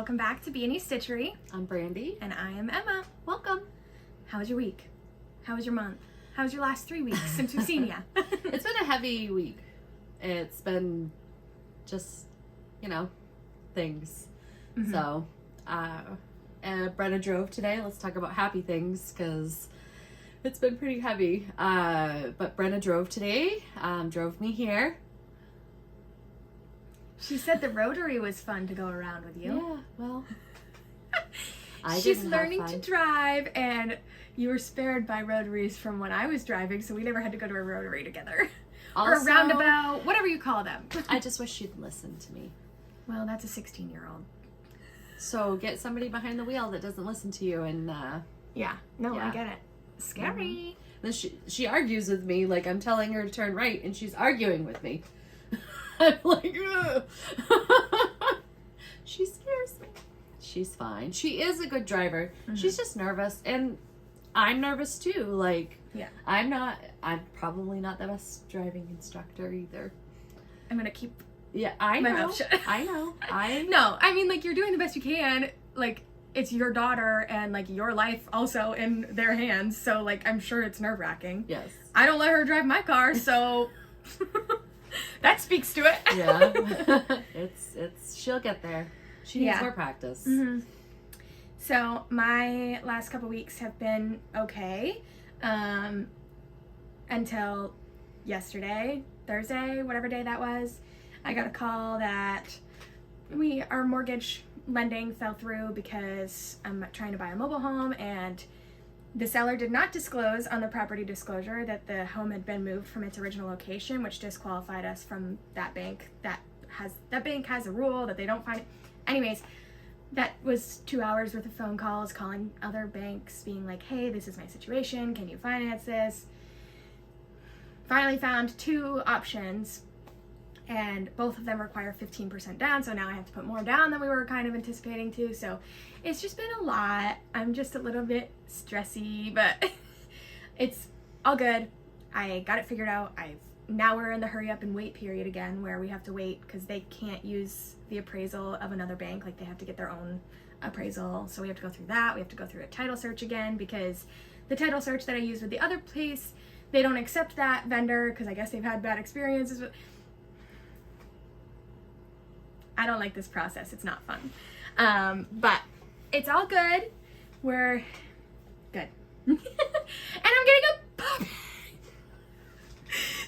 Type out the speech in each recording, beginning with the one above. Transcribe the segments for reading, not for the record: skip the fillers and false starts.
welcome back to B&E Stitchery. I'm Brandy. And I am Emma. Welcome. How was your week? How was your month? How was your last 3 weeks since we've seen you? It's been a heavy week. It's been just, things. Mm-hmm. So, Brenna drove today. Let's talk about happy things because it's been pretty heavy. But Brenna drove today, drove me here. She said the rotary was fun to go around with you. Yeah, well, She's learning to drive, and you were spared by rotaries from when I was driving, so we never had to go to a rotary together. Also, or a roundabout, whatever you call them. I just wish she'd listen to me. Well, that's a 16-year-old. So get somebody behind the wheel that doesn't listen to you, and Yeah, I get it. Scary. Then she argues with me like I'm telling her to turn right, and she's arguing with me. I'm like, ugh. She scares me. She's fine. She is a good driver. Mm-hmm. She's just nervous, and I'm nervous too. Like, yeah, I'm probably not the best driving instructor either. I'm gonna keep. Yeah, I know. My mouth shut. I know. No, I mean, like, you're doing the best you can. Like, it's your daughter and, like, your life also in their hands. So, like, I'm sure it's nerve-wracking. Yes. I don't let her drive my car, so that speaks to it. Yeah. She'll get there. She needs more practice. Mm-hmm. So, my last couple weeks have been okay. Until yesterday, Thursday, whatever day that was. I got a call that our mortgage lending fell through because I'm trying to buy a mobile home, and the seller did not disclose on the property disclosure that the home had been moved from its original location, which disqualified us from that bank. That bank has a rule that they don't find it. Anyways, that was 2 hours worth of phone calls, calling other banks, being like, hey, this is my situation, can you finance this? Finally found 2 options, and both of them require 15% down, so now I have to put more down than we were kind of anticipating to, so it's just been a lot. I'm just a little bit stressy, but it's all good. I got it figured out. Now we're in the hurry up and wait period again, where we have to wait because they can't use the appraisal of another bank. Like, they have to get their own appraisal, so we have to go through that. We have to go through a title search again because the title search that I used with the other place, they don't accept that vendor because I guess they've had bad experiences with. I don't like this process. It's not fun. But it's all good. We're good. And I'm getting a puppy.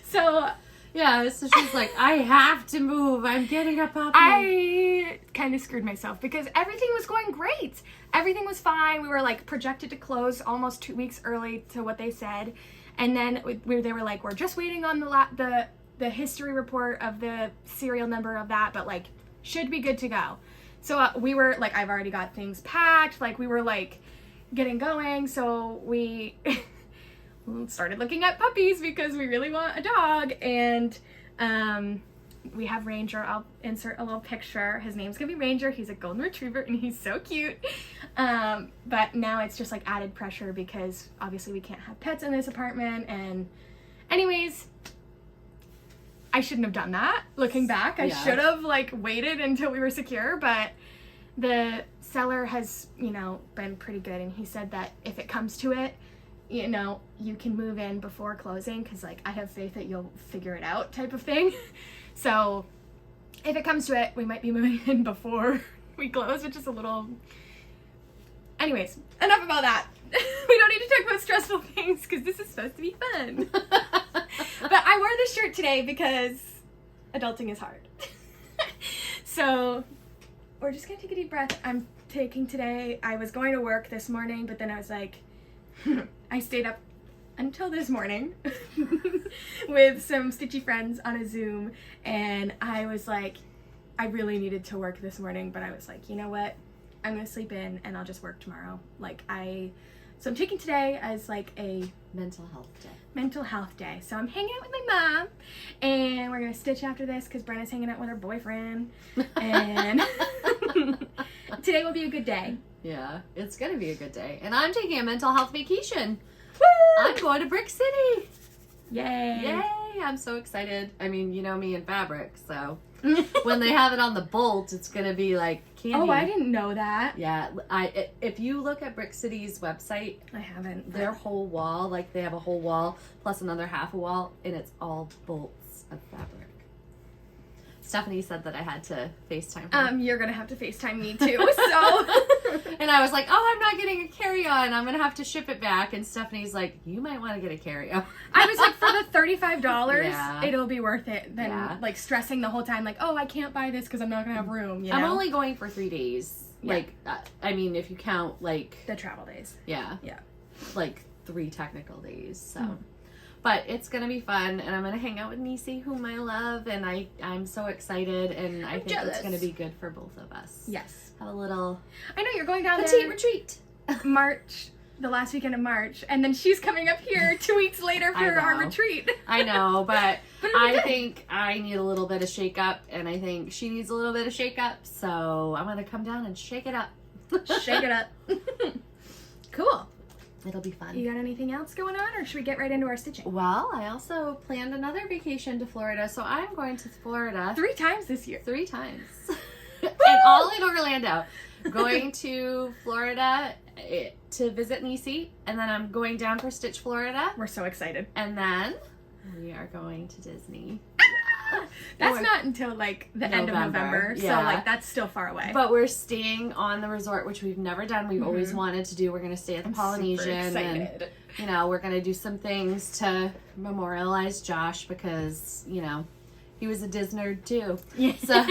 So, yeah, so she's like, I have to move. I'm getting a puppy. I kind of screwed myself because everything was going great. Everything was fine. We were, like, projected to close almost 2 weeks early to what they said. And then they were like, we're just waiting on the history report of the serial number of that, but, like, should be good to go. So we were, like, I've already got things packed. Like, we were, like, getting going. So we started looking at puppies because we really want a dog. And we have Ranger. I'll insert a little picture. His name's gonna be Ranger. He's a golden retriever, and he's so cute. But now it's just, like, added pressure because obviously we can't have pets in this apartment. And anyways, I shouldn't have done that. Looking back, I should have, like, waited until we were secure, but the seller has, been pretty good, and he said that if it comes to it, you can move in before closing, because, like, I have faith that you'll figure it out type of thing. So if it comes to it, we might be moving in before we close, which is a little. Anyways, enough about that. We don't need to talk about stressful things because this is supposed to be fun. But I wore this shirt today because adulting is hard. So we're just gonna take a deep breath. I'm taking today. I was going to work this morning, but then I was like, I stayed up until this morning with some stitchy friends on a Zoom, and I was like, I really needed to work this morning, but I was like, you know what? I'm gonna sleep in and I'll just work tomorrow. So I'm taking today as, like, a mental health day. So I'm hanging out with my mom, and we're gonna stitch after this because Brenna's hanging out with her boyfriend, and today will be a good day. Yeah, it's gonna be a good day. And I'm taking a mental health vacation. Woo! I'm going to Brick City. Yay! Yay! I'm so excited. I mean, you know me in fabric, so When they have it on the bolt, it's gonna be like candy. Oh, I didn't know that. Yeah, if you look at Brick City's website, I haven't. their whole wall, like they have a whole wall plus another half a wall, and it's all bolts of fabric. Stephanie said that I had to FaceTime her. You're gonna have to FaceTime me too. So. And I was like, oh, I'm not getting a carry-on. I'm gonna have to ship it back. And Stephanie's like, you might want to get a carry-on. I was like, for the $35, Yeah. it'll be worth it than like stressing the whole time, like, oh, I can't buy this because I'm not gonna have room. You know? I'm only going for 3 days. Yeah. Like, I mean, if you count like the travel days. yeah, like 3 technical days. So. Mm. But it's gonna be fun, and I'm gonna hang out with Nisi, whom I love, and I'm so excited, and I think jealous. it's gonna be good for both of us. Yes. Have a little I know you're going down petite there retreat. March, the last weekend of March, and then she's coming up here 2 weeks later I for our know. retreat. I know, but But it'll be I good. think I need a little bit of shake up, and I think she needs a little bit of shake up, so I'm gonna come down and shake it up. Shake it up. Cool. It'll be fun. You got anything else going on, or should we get right into our stitching? Well, I also planned another vacation to Florida, so I'm going to Florida 3 times this year. 3 times. And all in Orlando. Going to Florida to visit Nisi, and then I'm going down for Stitch Florida, We're so excited. and then we are going to Disney. That's We're- not until like the end of November, yeah. so like that's still far away. But we're staying on the resort, which we've never done. We've always Mhm. wanted to do. We're going to stay at the I'm Polynesian, super and excited. you know, we're going to do some things to memorialize Josh because you know he was a Disnerd too. So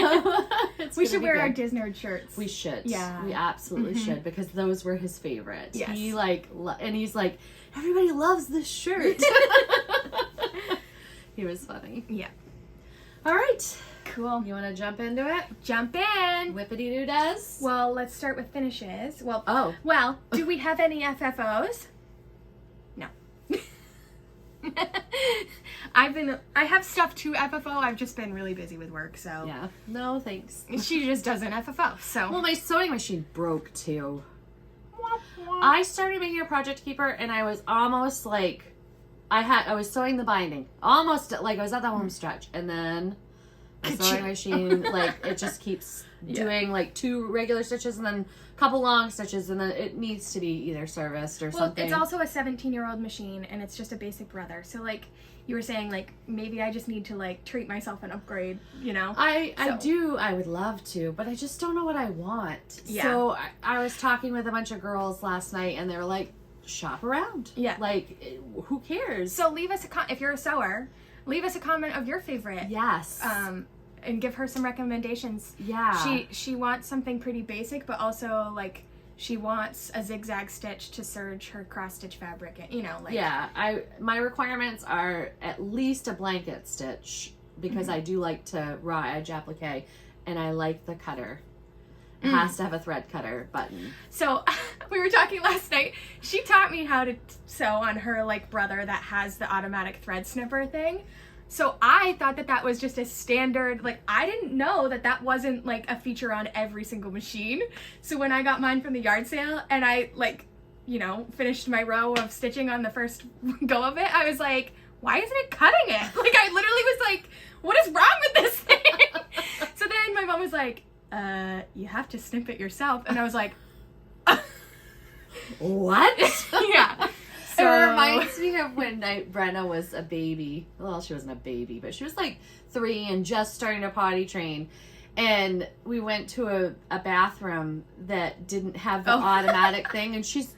it's we gonna should be wear our good. Disney shirts. We should. Yeah. We absolutely Mhm. should because those were his favorites. Yes. He and he's like, everybody loves this shirt. He was funny. Yeah. All right. Cool. You want to jump into it? Jump in. Whippity doo does. Well, let's start with finishes. Oh. Well, do we have any FFOs? No. I have stuff to FFO. I've just been really busy with work, so Yeah. No, thanks. she just doesn't FFO. So Well, my sewing machine broke too. Womp womp. I started making a project keeper and I was almost like I was sewing the binding. Almost like I was at the home stretch, and then the sewing machine like it just keeps doing like 2 regular stitches and then a couple long stitches, and then it needs to be either serviced or Well, something. it's also a 17-year-old machine, and it's just a basic brother. So like you were saying, like maybe I just need to like treat myself an upgrade, you know? I So- I would love to, but I just don't know what I want. Yeah. So I was talking with a bunch of girls last night, and they were like, shop around. Yeah. Like, who cares? So leave us if you're a sewer, leave us a comment of your favorite. Yes. And give her some recommendations. Yeah. She wants something pretty basic, but also like she wants a zigzag stitch to serge her cross stitch fabric. You know, like my requirements are at least a blanket stitch because I do like to raw edge applique, and I like the cutter. It has to have a thread cutter button. So we were talking last night. She taught me how to sew on her like brother that has the automatic thread snipper thing. So I thought that was just a standard, like I didn't know that wasn't like a feature on every single machine. So when I got mine from the yard sale and I like, you know, finished my row of stitching on the first go of it, I was like, why isn't it cutting it? Like I literally was like, what is wrong with this thing? So then my mom was like, you have to snip it yourself. And I was like, What? yeah. It reminds me of when Brenna was a baby. Well, she wasn't a baby, but she was like 3 and just starting to potty train. And we went to a bathroom that didn't have the automatic thing, and she's,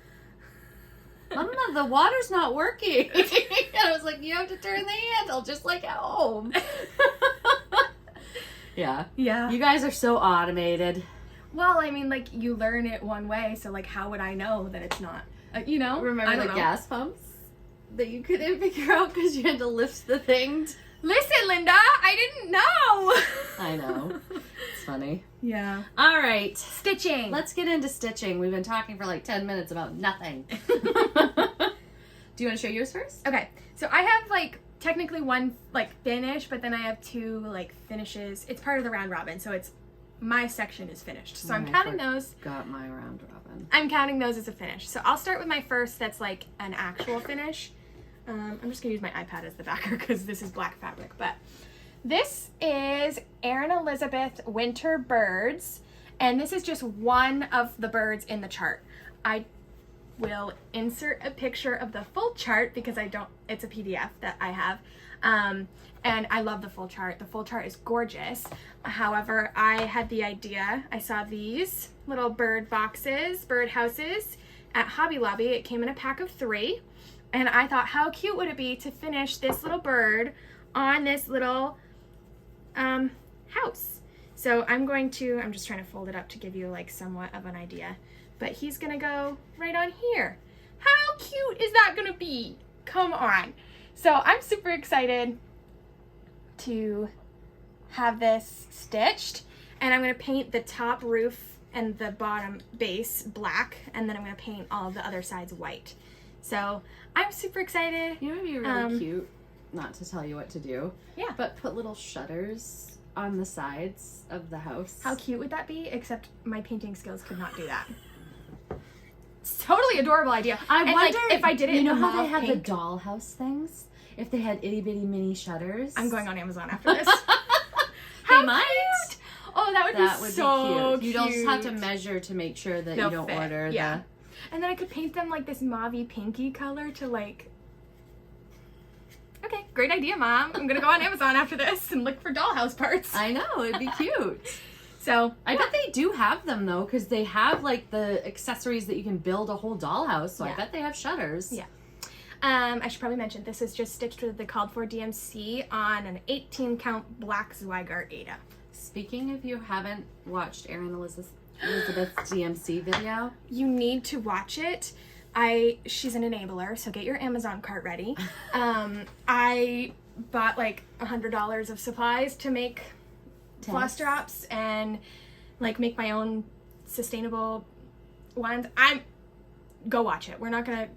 Mama, the water's not working. And I was like, you have to turn the handle just like at home. Yeah. Yeah. You guys are so automated. Well, I mean, like, you learn it one way, so, like, how would I know that it's not? You know? I Remember don't the know. gas pumps that you couldn't figure out because you had to lift the thing? Listen, Linda, I didn't know! I know. It's funny. Yeah. All right. Stitching. Let's get into stitching. We've been talking for like 10 minutes about nothing. Do you want to show yours first? Okay, so I have, like, technically one, like, finish, but then I have 2, like, finishes. It's part of the round robin, so it's, my section is finished. So I'm counting those. Got my round robin. I'm counting those as a finish. So I'll start with my first that's, like, an actual finish. I'm just going to use my iPad as the backer because this is black fabric, but This is Erin Elizabeth Winter Birds, and this is just one of the birds in the chart. I will insert a picture of the full chart because it's a PDF that I have. And I love the full chart. The full chart is gorgeous. However, I had the idea, I saw these little bird boxes, bird houses at Hobby Lobby. It came in a pack of 3. And I thought, how cute would it be to finish this little bird on this little house. So I'm just trying to fold it up to give you like somewhat of an idea. But he's gonna go right on here. How cute is that gonna be? Come on. So I'm super excited to have this stitched, and I'm gonna paint the top roof and the bottom base black, and then I'm gonna paint all of the other sides white. So I'm super excited. You know what would be really cute? Not to tell you what to do. Yeah. But put little shutters on the sides of the house. How cute would that be? Except my painting skills could not do that. It's totally adorable idea. I and wonder if I did it, you know in how mauve they have pink, the dollhouse things? If they had itty bitty mini shutters. I'm going on Amazon after this. They might. Cute. Oh, that would be so cute. You don't just have to measure to make sure that They'll you don't fit. order the. And then I could paint them like this mauvey pinky color to like. Okay, great idea, Mom. I'm gonna go on Amazon after this and look for dollhouse parts. I know, it'd be cute. So I bet they do have them though, because they have like the accessories that you can build a whole dollhouse. So I bet they have shutters. Yeah. I should probably mention this is just stitched with the called for DMC on an 18 count black Zweigart Ada. Speaking of, you haven't watched Erin Elizabeth's DMC video, you need to watch it. She's an enabler, so get your Amazon cart ready. I bought like $100 of supplies to make floss drops and like make my own sustainable ones. Go watch it. We're not gonna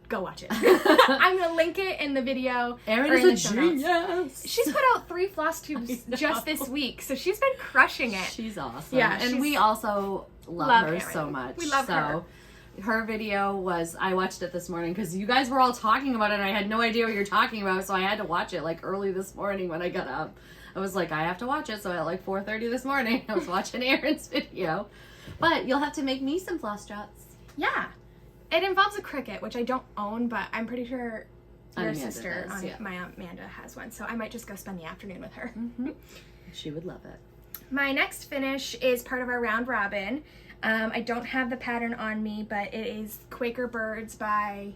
go watch it. I'm gonna link it in the video. Erin or in the is a show notes. genius. She's put out 3 floss tubes just this week, so she's been crushing it. She's awesome. Yeah, and we also love her Erin. so much. We love her. Her video was, I watched it this morning because you guys were all talking about it and I had no idea what you're talking about, so I had to watch it like early this morning when I got up. I was like, I have to watch it, so at like 4:30 this morning I was watching Erin's video. But you'll have to make me some floss drops. Yeah. It involves a Cricut, which I don't own, but I'm pretty sure your Amanda sister, does, yeah. my Aunt Amanda, has one, so I might just go spend the afternoon with her. Mm-hmm. She would love it. My next finish is part of our round robin. I don't have the pattern on me, but it is Quaker Birds by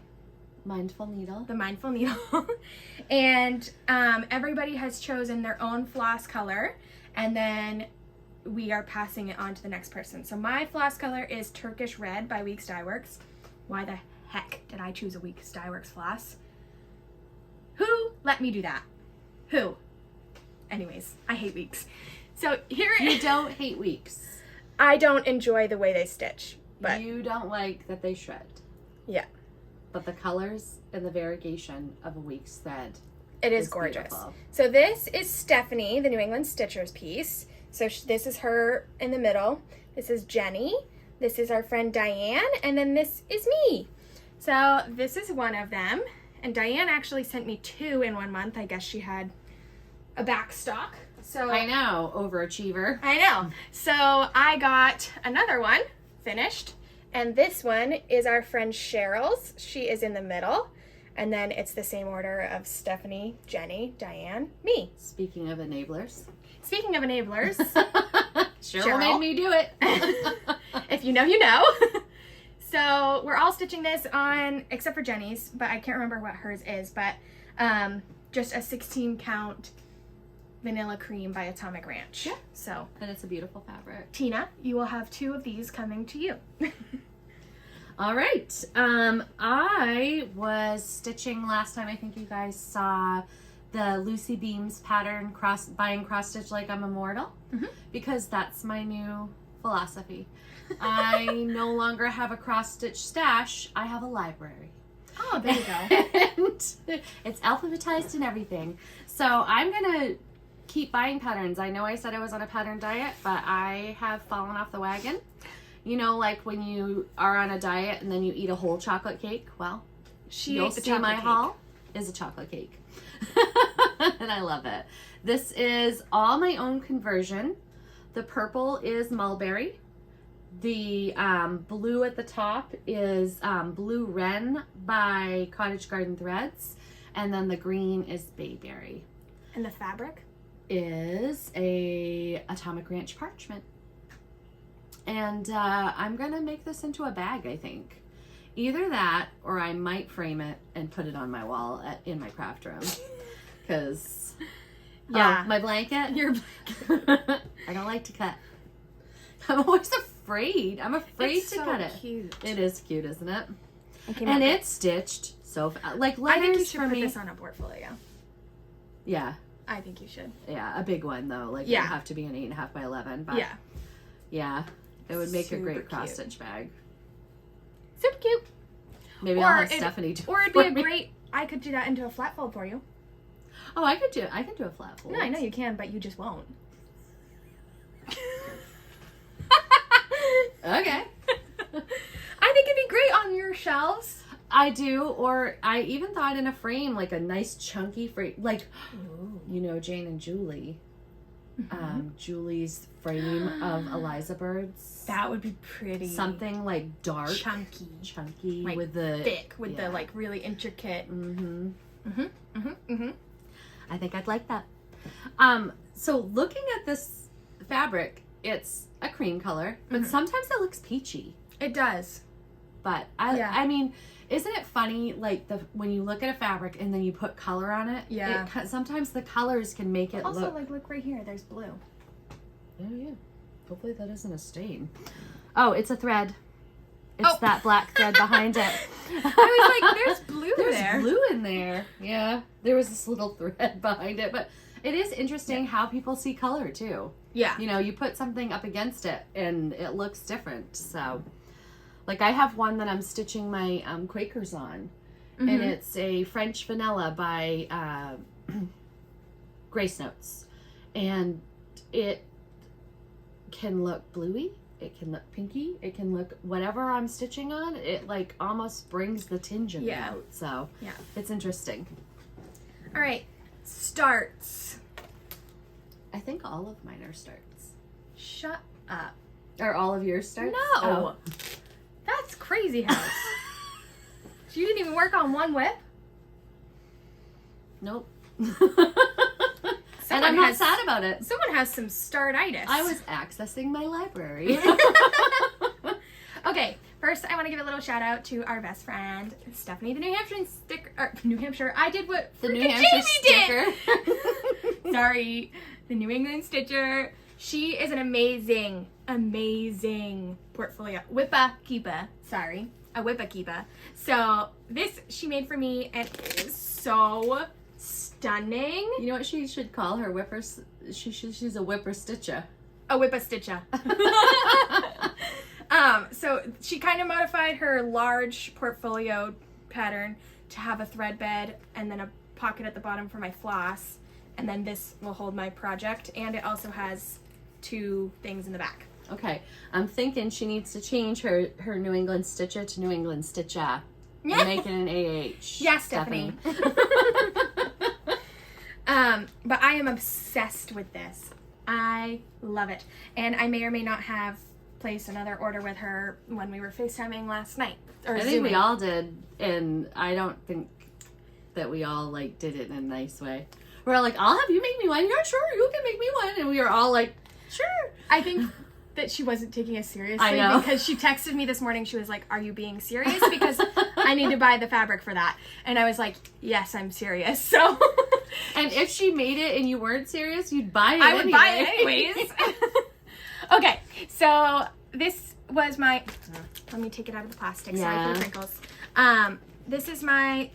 Mindful Needle. The Mindful Needle. And everybody has chosen their own floss color, and then we are passing it on to the next person. So my floss color is Turkish Red by Weeks Dye Works. Why the heck did I choose a Weeks Dye Works floss? Who let me do that? Who? Anyways, I hate Weeks. So here You don't hate Weeks. I don't enjoy the way they stitch, but You don't like that they shred. yeah, But the colors and the variegation of a Weeks thread. it is It's gorgeous. beautiful. So this is Stephanie, the New England Stitchers piece. So this is her in the middle. This is Jenny. This is our friend Diane, and then this is me. So this is one of them, and Diane actually sent me 2 in 1 month. I guess she had a back stock. So I know, overachiever. I know. So I got another one finished, and this one is our friend Cheryl's. She is in the middle, and then it's the same order of Stephanie, Jenny, Diane, me. Speaking of enablers. Speaking of enablers, Cheryl made me do it. if you know, you know. So we're all stitching this on, except for Jenny's, but I can't remember what hers is, but just a 16 count vanilla cream by Atomic Ranch. Yeah. So, And it's a beautiful fabric. Tina, you will have 2 of these coming to you. All right. I was stitching last time. I think you guys saw the Lucy Beams pattern buying cross stitch like I'm immortal, because that's my new philosophy. I no longer have a cross stitch stash. I have a library. Oh, there you go. And it's alphabetized and everything. So I'm gonna keep buying patterns. I know I said I was on a pattern diet, but I have fallen off the wagon. You know, like when you are on a diet and then you eat a whole chocolate cake? Well, She you'll ate the see chocolate my cake. haul is a chocolate cake. and I love it. This is all my own conversion. The purple is mulberry. The blue at the top is Blue Wren by Cottage Garden Threads. And then the green is Bayberry. And the fabric? Is a Atomic Ranch parchment. And I'm going to make this into a bag, I think. Either that, or I might frame it and put it on my wall in my craft room. Because, yeah, my blanket. Your I don't like to cut. I'm always afraid. I'm afraid it's to so cut it. Cute. It is cute, isn't it? And it's stitched so like I think you letters should for put me. this on a portfolio. Yeah, I think you should. yeah, a big one though. Like it Yeah. would have to be an 8.5 by 11. But yeah, it would make a Super great cross cute. stitch bag. Super cute. Maybe Or I'll have it- Stephanie do. Or it'd it be for a me. great. I could do that into a flat fold for you. Oh, I can do a flat fold. No, I know you can, but you just won't. Okay. I think it'd be great on your shelves. I do, or I even thought in a frame, like a nice chunky frame, like you know Jane and Julie. Julie's frame of Eliza birds. That would be pretty. Something like dark, chunky, like with the thick, with the like really intricate. I think I'd like that. So looking at this fabric, it's a cream color, but sometimes it looks peachy. It does. But I mean, isn't it funny? Like when you look at a fabric and then you put color on it. Yeah. Sometimes the colors can make it Also, look. look right here. There's blue. Oh yeah. Hopefully that isn't a stain. Oh, it's a thread. It's Oh. that black thread behind it. I was like, there's blue There's there. blue in there. Yeah. There was this little thread behind it, but it is interesting how people see color too. Yeah. You know, you put something up against it and it looks different. So, like I have one that I'm stitching my Quakers on, and it's a French vanilla by Grace Notes, and it can look bluey, it can look pinky, it can look whatever I'm stitching on. It like almost brings the tinge of it out. So Yeah. it's interesting. All right. Starts. I think all of mine are starts. Shut up. Are all of yours starts? No. Oh. That's crazy house. So you didn't even work on one whip? Nope. And Someone I'm not has- sad about it. Someone has some startitis. I was accessing my library. Okay, first I want to give a little shout out to our best friend, Stephanie, the New Hampshire sticker. New Hampshire. I did what The New freaking Hampshire Jamie sticker. did. Sorry, the New England Stitcher. She is an amazing, amazing portfolio whippa keeper. Sorry, a whippa keeper. So this she made for me, and it is so stunning. You know what she should call her whippers? She's a whipper stitcher. A whippa stitcher. So she kind of modified her large portfolio pattern to have a thread bed and then a pocket at the bottom for my floss, and then this will hold my project, and it also has 2 things in the back. Okay, I'm thinking she needs to change her New England Stitcher to New England Stitcher. Yeah. And make it an AH. Yeah, Stephanie. But I am obsessed with this. I love it. And I may or may not have placed another order with her when we were FaceTiming last night. Or I think Zooming. we all did, and I don't think that we all like did it in a nice way. We're all like, I'll have you make me one. Yeah, sure, you can make me one. And we were all like, sure. I think that she wasn't taking us seriously. I know. Because she texted me this morning. She was like, are you being serious? Because I need to buy the fabric for that. And I was like, yes, I'm serious. So And if she made it and you weren't serious, you'd buy it I would buy it anyway. anyways. Okay, so this was my, let me take it out of the plastic. Sorry for the crinkles. This is my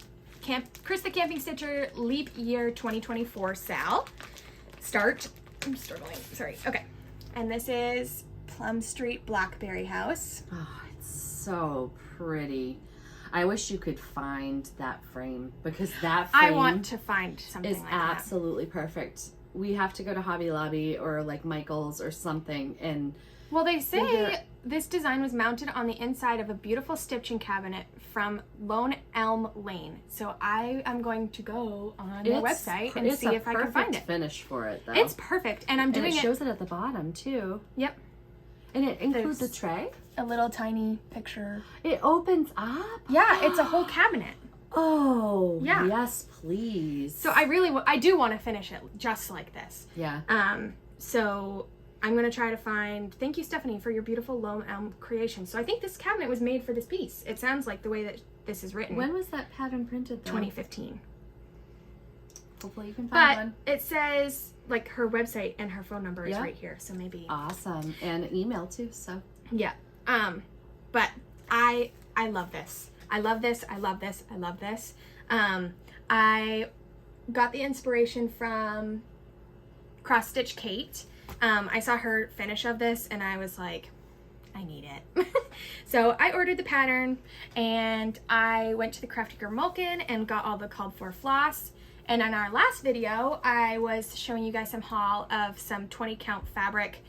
Chris the Camping Stitcher Leap Year 2024 Sal. I'm struggling. Sorry. Okay. And this is Plum Street Blackberry House. Oh, it's so pretty. I wish you could find that frame, because that frame I want to find something is like absolutely perfect. We have to go to Hobby Lobby or like Michael's or something, and that. Well, they say this design was mounted on the inside of a beautiful stitching cabinet from Lone Elm Lane. So I am going to go on their website and see if I can find it. It's a perfect finish for it, though. It's perfect, and I'm doing it shows it at the bottom too. Yep. And it includes a tray. A little tiny picture. It opens up. Yeah, it's a whole cabinet. Oh, yeah. Yes, please. So I do want to finish it just like this. Yeah. So I'm going to try to find, thank you, Stephanie, for your beautiful Lone Elm creation. So I think this cabinet was made for this piece. It sounds like the way that this is written. When was that pattern printed, though? 2015. Hopefully you can find one. But it says, like, her website and her phone number is right here, so maybe. Awesome. And an email, too, so. Yeah. But I love this. I love this. I love this. I love this. I got the inspiration from Cross Stitch Kate. I saw her finish of this and I was like, I need it. So I ordered the pattern and I went to the Crafty Girl Mulkin and got all the called for floss. And in our last video, I was showing you guys some haul of some 20 count fabric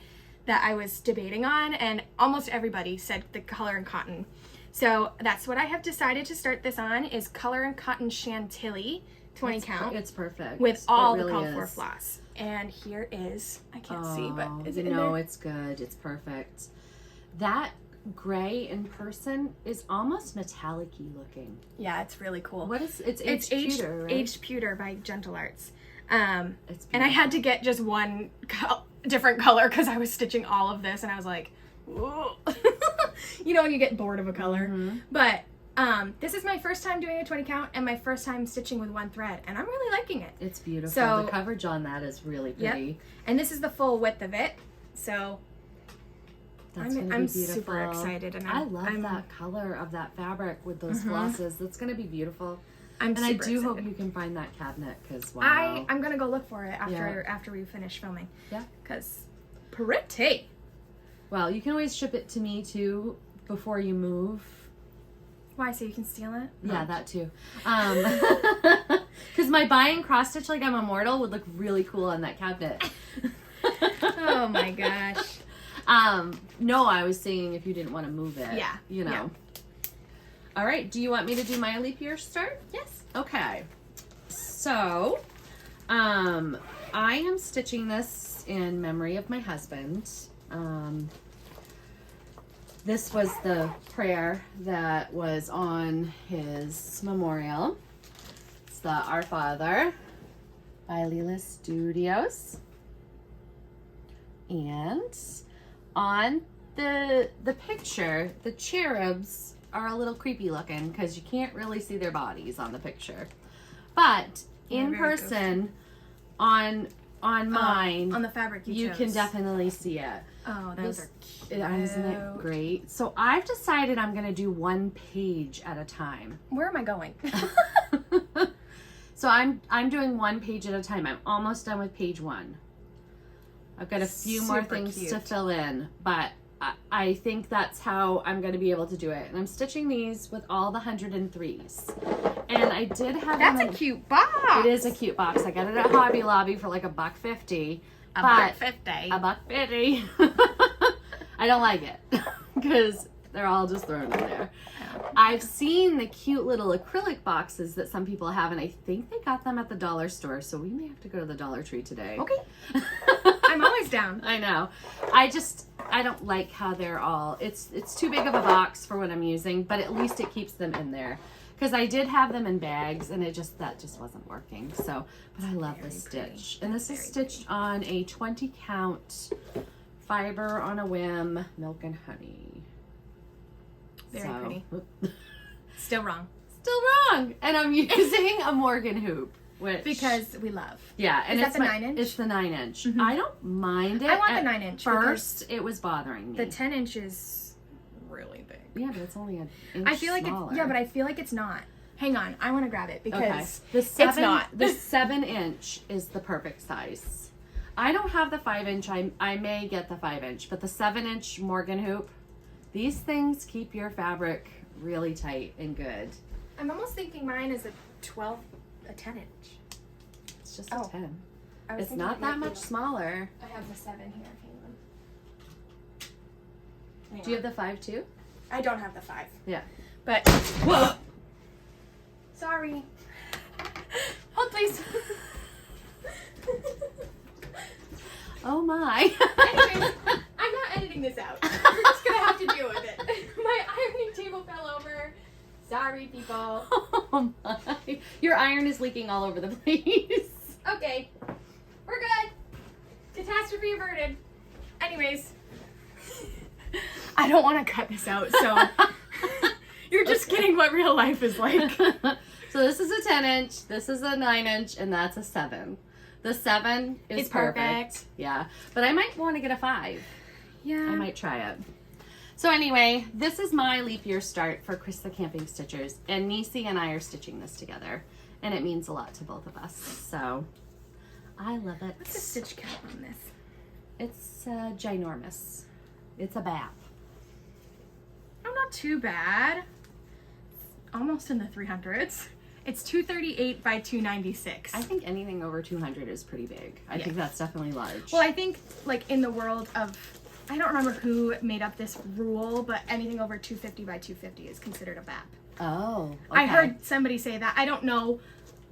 that I was debating on, and almost everybody said the Color and Cotton. So that's what I have decided to start this on, is Color and Cotton Chantilly 20 count. It's perfect. With all the called for floss. And here is, I can't see, but is it in there? No, it's good. It's perfect. That gray in person is almost metallic-y looking. Yeah, it's really cool. What is it's pewter, right? Aged Pewter by Gentle Arts. And I had to get just one different color because I was stitching all of this and I was like, whoa. You know when you get bored of a color. Mm-hmm. But this is my first time doing a 20 count and my first time stitching with one thread, and I'm really liking it. It's beautiful. So, the coverage on that is really pretty. Yep. And this is the full width of it. So I'm super excited, and I love that color of that fabric with those flosses. That's going to be beautiful. I do excited. Hope you can find that cabinet, because wow. I'm going to go look for it after we finish filming. Yeah. Because pretty. Well, you can always ship it to me too before you move. Why? So you can steal it? Yeah, that too. Because my buying cross stitch like I'm immortal would look really cool on that cabinet. Oh my gosh. No, I was saying if you didn't want to move it. Yeah. You know. Yeah. All right. Do you want me to do my leap year start? Yes. Okay. So, I am stitching this in memory of my husband. This was the prayer that was on his memorial. It's the Our Father by Leela Studios. And on the picture, the cherubs are a little creepy looking because you can't really see their bodies on the picture. But in person, on mine, on the fabric you chose. can definitely see it. Oh, those are cute. Isn't it great? So I've decided I'm going to do one page at a time. Where am I going? So I'm doing one page at a time. I'm almost done with page 1. I've got a few more things to fill in, but I think that's how I'm going to be able to do it. And I'm stitching these with all the 103s. And I did have That's a cute box. It is a cute box. I got it at Hobby Lobby for like $1.50. $1.50. $1.50. I don't like it because they're all just thrown in there. I've seen the cute little acrylic boxes that some people have, and I think they got them at the dollar store, so we may have to go to the Dollar Tree today. Okay. I'm always down. I know. I don't like how they're all, it's too big of a box for what I'm using, but at least it keeps them in there. Because I did have them in bags, and that just wasn't working. So, but I love this stitch. And this is stitched on a 20 count fiber on a whim, milk and honey. Very pretty. Still wrong. Still wrong. And I'm using a Morgan hoop. Because we love. Yeah. And is that the 9-inch? It's the 9-inch. Mm-hmm. I don't mind it. I want the 9-inch. First, it was bothering me. The 10-inch is really big. Yeah, but it's only an inch I feel like smaller. but I feel like it's not. Hang on, I want to grab it because it's not. The 7-inch is the perfect size. I don't have the 5-inch. I may get the 5-inch, but the 7-inch Morgan hoop, these things keep your fabric really tight and good. I'm almost thinking mine is a 10-inch. It's just a 10. It's not that much smaller. I have the 7 here. Hang Do you have the 5 too? I don't have the 5. Yeah. But, whoa! Sorry. Hold, please. Oh my. Anyways, I'm not editing this out. You're just gonna have to deal with it. My ironing table fell over. Sorry, people. Oh my. Your iron is leaking all over the place. Okay. We're good. Catastrophe averted. Anyways. I don't want to cut this out, so you're just getting what real life is like. So this is a 10-inch, this is a 9-inch, and that's a 7. The 7 is It's perfect. perfect. Yeah. But I might want to get a 5. Yeah. I might try it. So anyway, this is my leap year start for Chris the Camping Stitchers. And Nisi and I are stitching this together. And it means a lot to both of us. So I love it. What's the stitch count on this? It's ginormous. It's a bath. Oh, not too bad. Almost in the 300s. It's 238 by 296. I think anything over 200 is pretty big. I Yeah. think that's definitely large. Well, I think, like, in the world of, I don't remember who made up this rule, but anything over 250 by 250 is considered a BAP. Oh, okay. I heard somebody say that. I don't know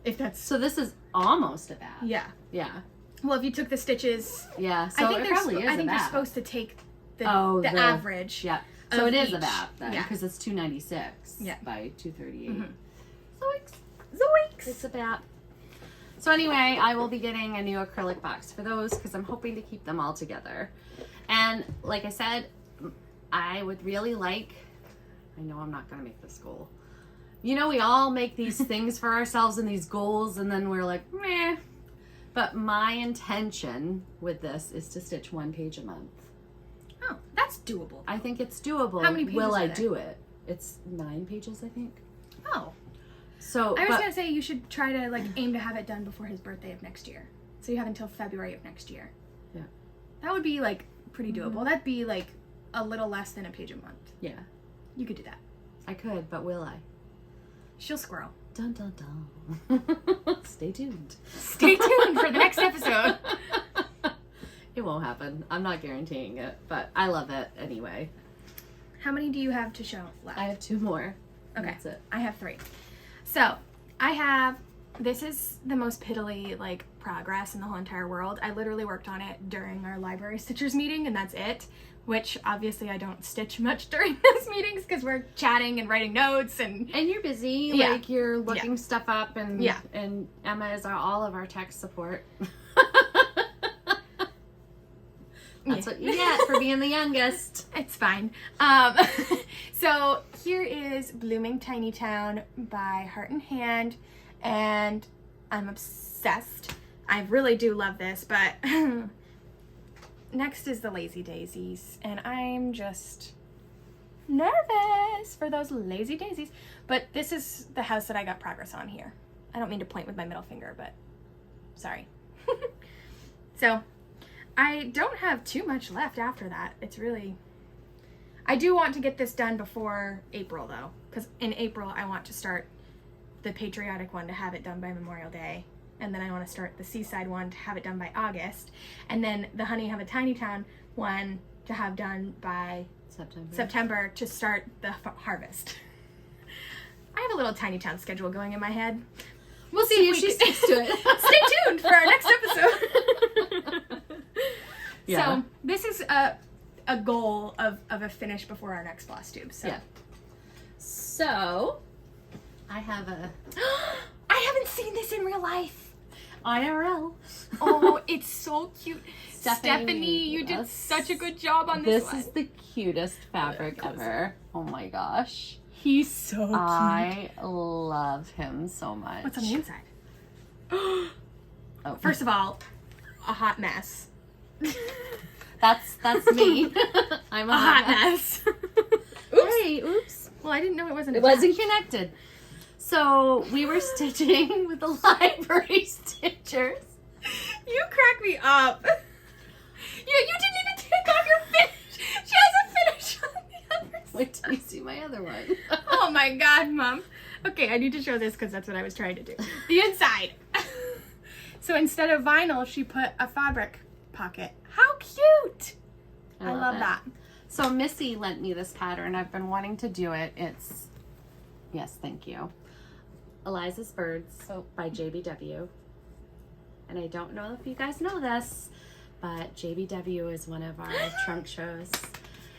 if that's... So this is almost a bath. Yeah. Yeah. Well, if you took the stitches... Yeah. So I think it they're probably is I think a you're bath. supposed to take the the average. Yeah. So of it is a each. bath then, Yeah. because it's 296 Yeah. by 238. Mhm. Zoinks! It's a bath. So anyway, I will be getting a new acrylic box for those because I'm hoping to keep them all together. And like I said, I would really like, I know I'm not going to make this goal. You know, we all make these things for ourselves and these goals and then we're like, meh. But my intention with this is to stitch 1 page a month. Oh, that's doable. I think it's doable. How many pages will are I there? do it? It's 9 pages, I think. Oh. So, I was but- going to say you should try to, like, aim to have it done before his birthday of next year. So you have until February of next year. Yeah. That would be, like, pretty doable. That'd be, like, a little less than a page a month. yeah, You could do that. I could, but will I? She'll squirrel. Dun dun dun. Stay tuned. Stay tuned for the next episode. It won't happen. I'm not guaranteeing it, but I love it anyway. How many do you have to show left? I have 2 more. Okay. That's it. I have 3. So, I have, this is the most piddly, like, progress in the whole entire world. I literally worked on it during our library stitchers meeting, and that's it. Which, obviously, I don't stitch much during those meetings because we're chatting and writing notes and... And you're busy, Yeah. like you're looking stuff up and Yeah. and Emma is all of our tech support. That's what you get for being the youngest. It's fine. So here is Blooming Tiny Town by Heart and Hand, and I'm obsessed. I really do love this, but next is the Lazy Daisies, and I'm just nervous for those lazy daisies. But this is the house that I got progress on here. I don't mean to point with my middle finger, but sorry. So I don't have too much left after that. It's really... I do want to get this done before April, though, because in April I want to start the patriotic one to have it done by Memorial Day, and then I want to start the seaside one to have it done by August, and then the Honey Have a Tiny Town one to have done by September to start the harvest. I have a little Tiny Town schedule going in my head. We'll see if she sticks to it. Stay tuned for our next episode. Yeah. So this is a goal of a finish before our next Flosstube. So. Yeah. So, I have a I haven't seen this in real life. IRL. Oh, it's so cute. Stephanie, Stephanie, you did yes. such a good job on this one. This is the cutest fabric ever. Oh my gosh. He's so cute. I love him so much. What's on the inside? Oh. First of all, a hot mess. That's me. I'm A hot mess. Hey, oops. Well, I didn't know it wasn't. It wasn't connected. So we were stitching with the library stitchers. You crack me up. You didn't even take off your finish. She has a finish on the other side. Wait till you see my other one. Oh my god, Mom. Okay, I need to show this because that's what I was trying to do. The inside. So instead of vinyl, she put a fabric pocket. How cute! I love that. So Missy lent me this pattern. I've been wanting to do it. It's, yes, thank you, Eliza's Birds by JBW. And I don't know if you guys know this, but JBW is one of our trunk shows.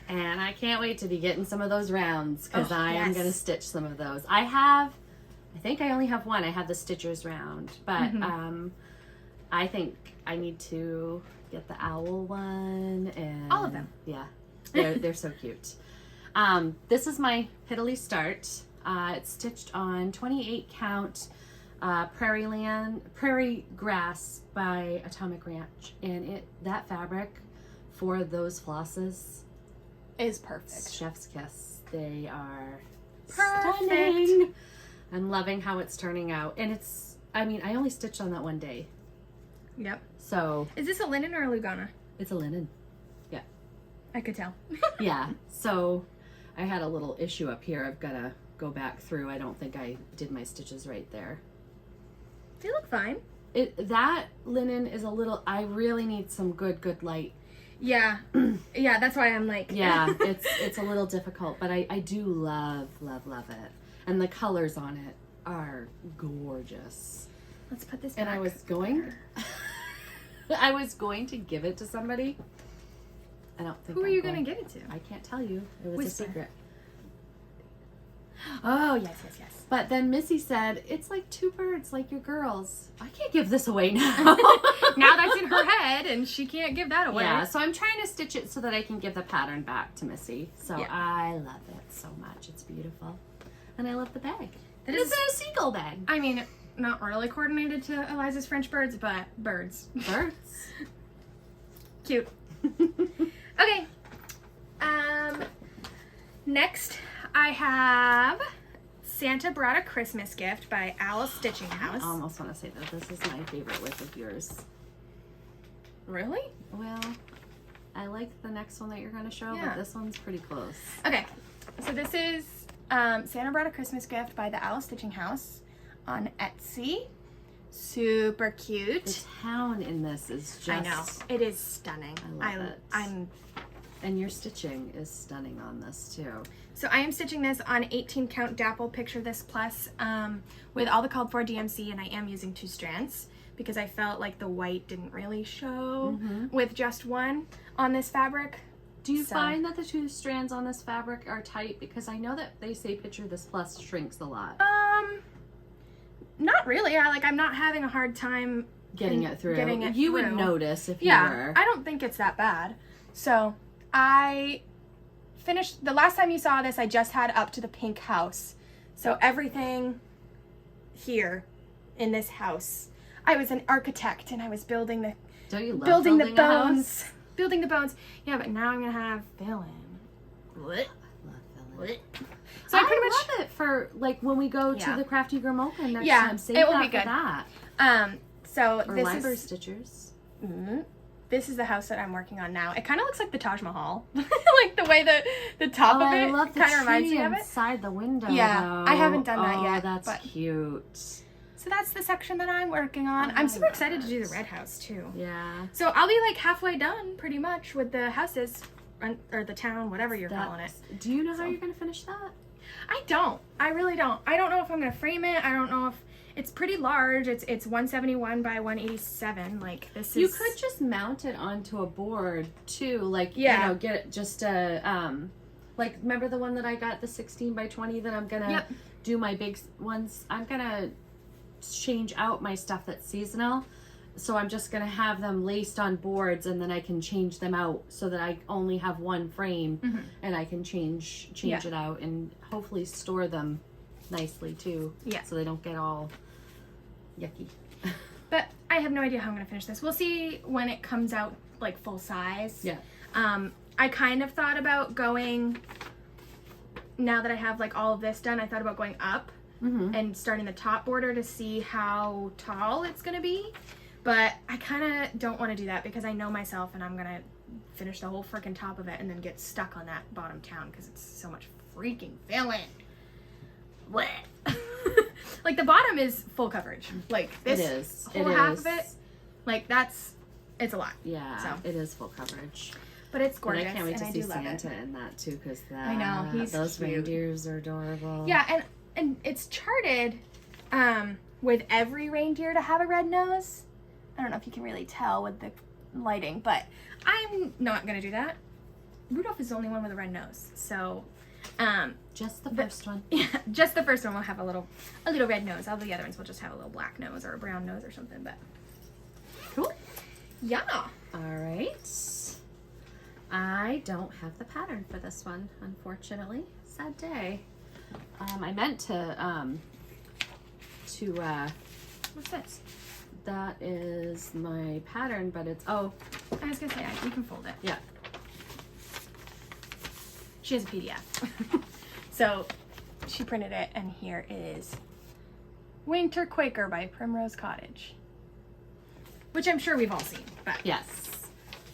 And I can't wait to be getting some of those rounds because I am going to stitch some of those. I think I only have one. I have the Stitchers round, but I think I need to get the owl one and all of them. Yeah, they're so cute. This is my Piddly Start. It's stitched on 28 count Prairie Grass by Atomic Ranch, and that fabric for those flosses is perfect. Chef's kiss. They are perfect. Stunning. I'm loving how it's turning out, and I only stitched on that one day. Yep. So is this a linen or a Lugana? it's a linen. Yeah. I could tell. Yeah. So I had a little issue up here. I've got to go back through. I don't think I did my stitches right there. They look fine. That linen is a little, I really need some good light. Yeah. Yeah, that's why I'm like. Yeah, it's a little difficult, but I do love it. And the colors on it are gorgeous. Let's put this back. And I was going to give it to somebody. I don't think Who are you going to give it to? I can't tell you. It was Whisper. a secret. Oh, yes. But then Missy said, it's like two birds, like your girls. I can't give this away now. Now that's in her head, and she can't give that away. Yeah, so I'm trying to stitch it so that I can give the pattern back to Missy. So Yeah. I love it so much. It's beautiful. And I love the bag. That It's is- a seagull bag. I mean, not really coordinated to Eliza's French birds, but birds. Birds. Cute. Okay. Next, I have Santa Brought a Christmas Gift by Owl's Stitching House. I almost want to say that this is my favorite width of yours. Really? Well, I like the next one that you're going to show, Yeah. but this one's pretty close. Okay. So this is Santa Brought a Christmas Gift by the Owl Stitching House on Etsy. Super cute. The town in this is just... I know. It is stunning. I love it. I'm And your stitching is stunning on this too. So I am stitching this on 18 count Dapple Picture This Plus with all the called for DMC, and I am using 2 strands because I felt like the white didn't really show with just one on this fabric. Do you find that the 2 strands on this fabric are tight? Because I know that they say Picture This Plus shrinks a lot. Not really. I'm not having a hard time Getting it through. Getting it you through. would notice if you Yeah, were. I don't think it's that bad. So I finished, the last time you saw this, I just had up to the pink house. So everything here in this house, I was an architect and I was building the Don't you love building the a house? bones. Building the bones. Yeah, but now I'm gonna have fill in. Love filling. So I pretty much love it for like when we go to Yeah. the Crafty Girl Open next Yeah, time. Save it will that be good. for that. so Or this Library is Stitchers. this is the house that I'm working on now. It kind of looks like the Taj Mahal, like the way the top of I it love the kind of reminds tree me of it. inside the window. Yeah, though. I haven't done that yet, That's but- cute. So that's the section that I'm working on. I I'm super love excited to do it. the red house too. Yeah. So I'll be like halfway done pretty much with the houses or the town, whatever you're calling it. Do you know how you're gonna finish that? I don't. I really don't. I don't know if I'm gonna frame it. I don't know if it's pretty large. It's 171 by 187. Like this is. You could just mount it onto a board too, like Yeah. you know, get it just a like remember the one that I got, the 16 by 20 that I'm gonna Yep. do my big ones. I'm gonna change out my stuff that's seasonal, so I'm just gonna have them laced on boards, and then I can change them out so that I only have one frame, and I can change Yeah. it out and hopefully store them nicely too. Yeah. So they don't get all yucky. But I have no idea how I'm gonna finish this. We'll see when it comes out like full size. Yeah. I kind of thought about going. Now that I have like all of this done, I thought about going up and starting the top border to see how tall it's gonna be. But I kind of don't want to do that because I know myself and I'm gonna finish the whole freaking top of it and then get stuck on that bottom town because it's so much freaking filling. What? Like the bottom is full coverage. Like this It is. whole half of it, like it's a lot. Yeah, So. it is full coverage. But it's But I gorgeous, can't wait and to I see do love it. Santa in that too, because I know, he's those cute. reindeers are adorable. Yeah, and it's charted with every reindeer to have a red nose. I don't know if you can really tell with the lighting, but I'm not gonna do that. Rudolph is the only one with a red nose, so Just the first one. yeah, just the first one will have a little red nose. All the other ones will just have a little black nose or a brown nose or something. But Cool. yeah, All right. I don't have the pattern for this one, unfortunately. Sad day. I meant to what's this? that is my pattern, but it's, oh, I was gonna say you can fold it. yeah. She has a PDF, so she printed it, and here is Winter Quaker by Primrose Cottage, which I'm sure we've all seen. But Yes.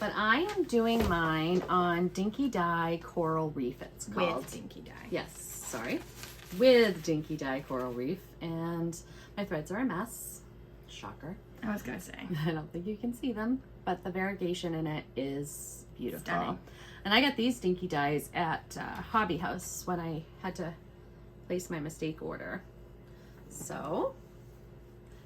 But I am doing mine on Dinky Dye Coral Reef, it's called. with Dinky Dye. Yes, sorry. With Dinky Dye Coral Reef. And my threads are a mess. Shocker. I was gonna say. I don't think you can see them, but the variegation in it is beautiful. Stunning. And I got these Dinky Dyes at Hobby House when I had to place my mistake order. So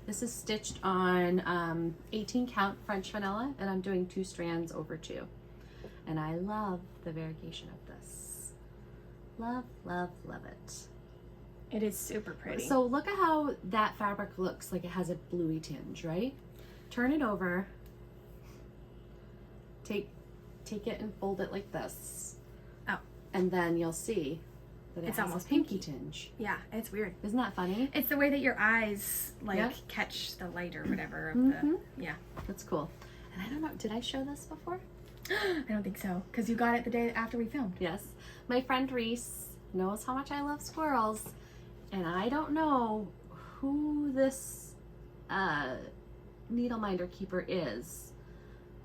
this is stitched on 18 count French vanilla, and I'm doing 2 strands over 2. And I love the variegation of this. Love, love, love it. It is super pretty. So look at how that fabric looks like it has a bluey tinge, right? Turn it over. Take it and fold it like this. Oh. And then you'll see that it It's has almost a pinky pinky. tinge. Yeah, it's weird. Isn't that funny? It's the way that your eyes like Yeah. catch the light or whatever of Mhm. the yeah. That's cool. And I don't know, did I show this before? I don't think so, because you got it the day after we filmed. Yes. My friend Reese knows how much I love squirrels, and I don't know who this needle minder keeper is,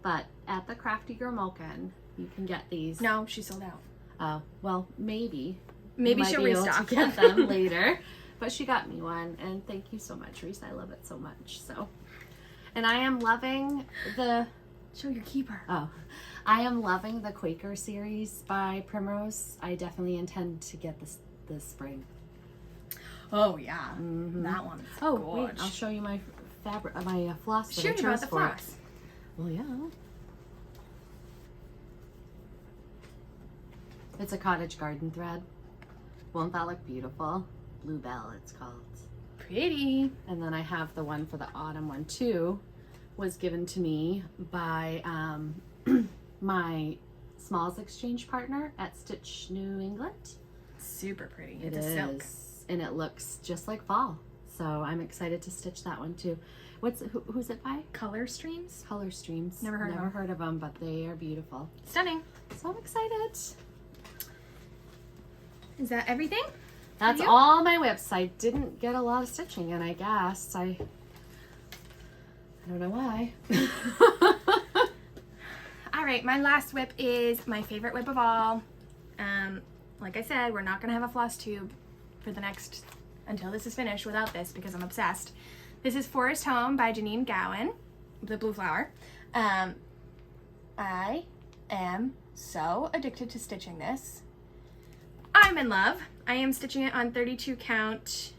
but at the Crafty Girl Moken, you can get these. No, she sold out. Oh, well, maybe. Maybe You might she'll be able restock to get them later. But she got me one, and thank you so much, Reese. I love it so much. So, and I am loving the. Show your keeper. Oh, I am loving the Quaker series by Primrose. I definitely intend to get this spring. Oh yeah, Mhm. that one. Oh, wait, I'll show you my fabric, my floss that I Shoot about chose the for it. floss. Well, yeah. It's a cottage garden thread. Won't that look beautiful? Bluebell, it's called. Pretty. And then I have the one for the autumn one too. Was given to me by my Smalls exchange partner at Stitch New England. Super pretty. It It's is, a silk. and it looks just like fall. So I'm excited to stitch that one too. Who's it by? Color streams. Color Streams. Never heard of them. But they are beautiful. Stunning. So I'm excited. Is that everything? That's you? all my whips. I didn't get a lot of stitching, and I guess I don't know why. All right, my last whip is my favorite whip of all. Like I said, we're not gonna have a floss tube for the next until this is finished without this because I'm obsessed. This is Forest Home by Janine Gowan, the blue flower. I am so addicted to stitching this. I'm in love. I am stitching it on 32 count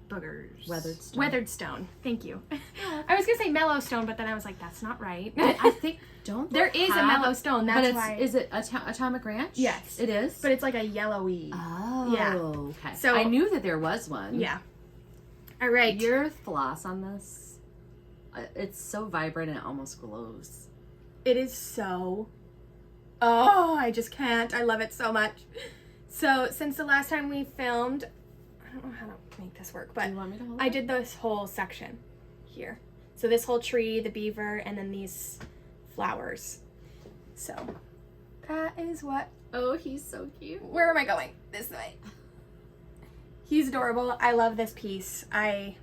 boogers. Weathered stone. Weathered stone. Thank you. I was gonna say mellow stone, but then I was like, that's not right. I think there is a mellow stone. That's but it's, why. is it Atomic Ranch? Yes. It is? But it's like a yellowy. Oh, Yeah. okay. So- I knew that there was one. Yeah. All right. Your floss on this, it's so vibrant and it almost glows. It is so. Oh, I just can't. I love it so much. So since the last time we filmed, I don't know how to make this work, but Do you want me to hold I it? did this whole section here. So this whole tree, the beaver, and then these flowers. So that is what. Oh, he's so cute. Where am I going? This way. He's adorable. I love this piece. I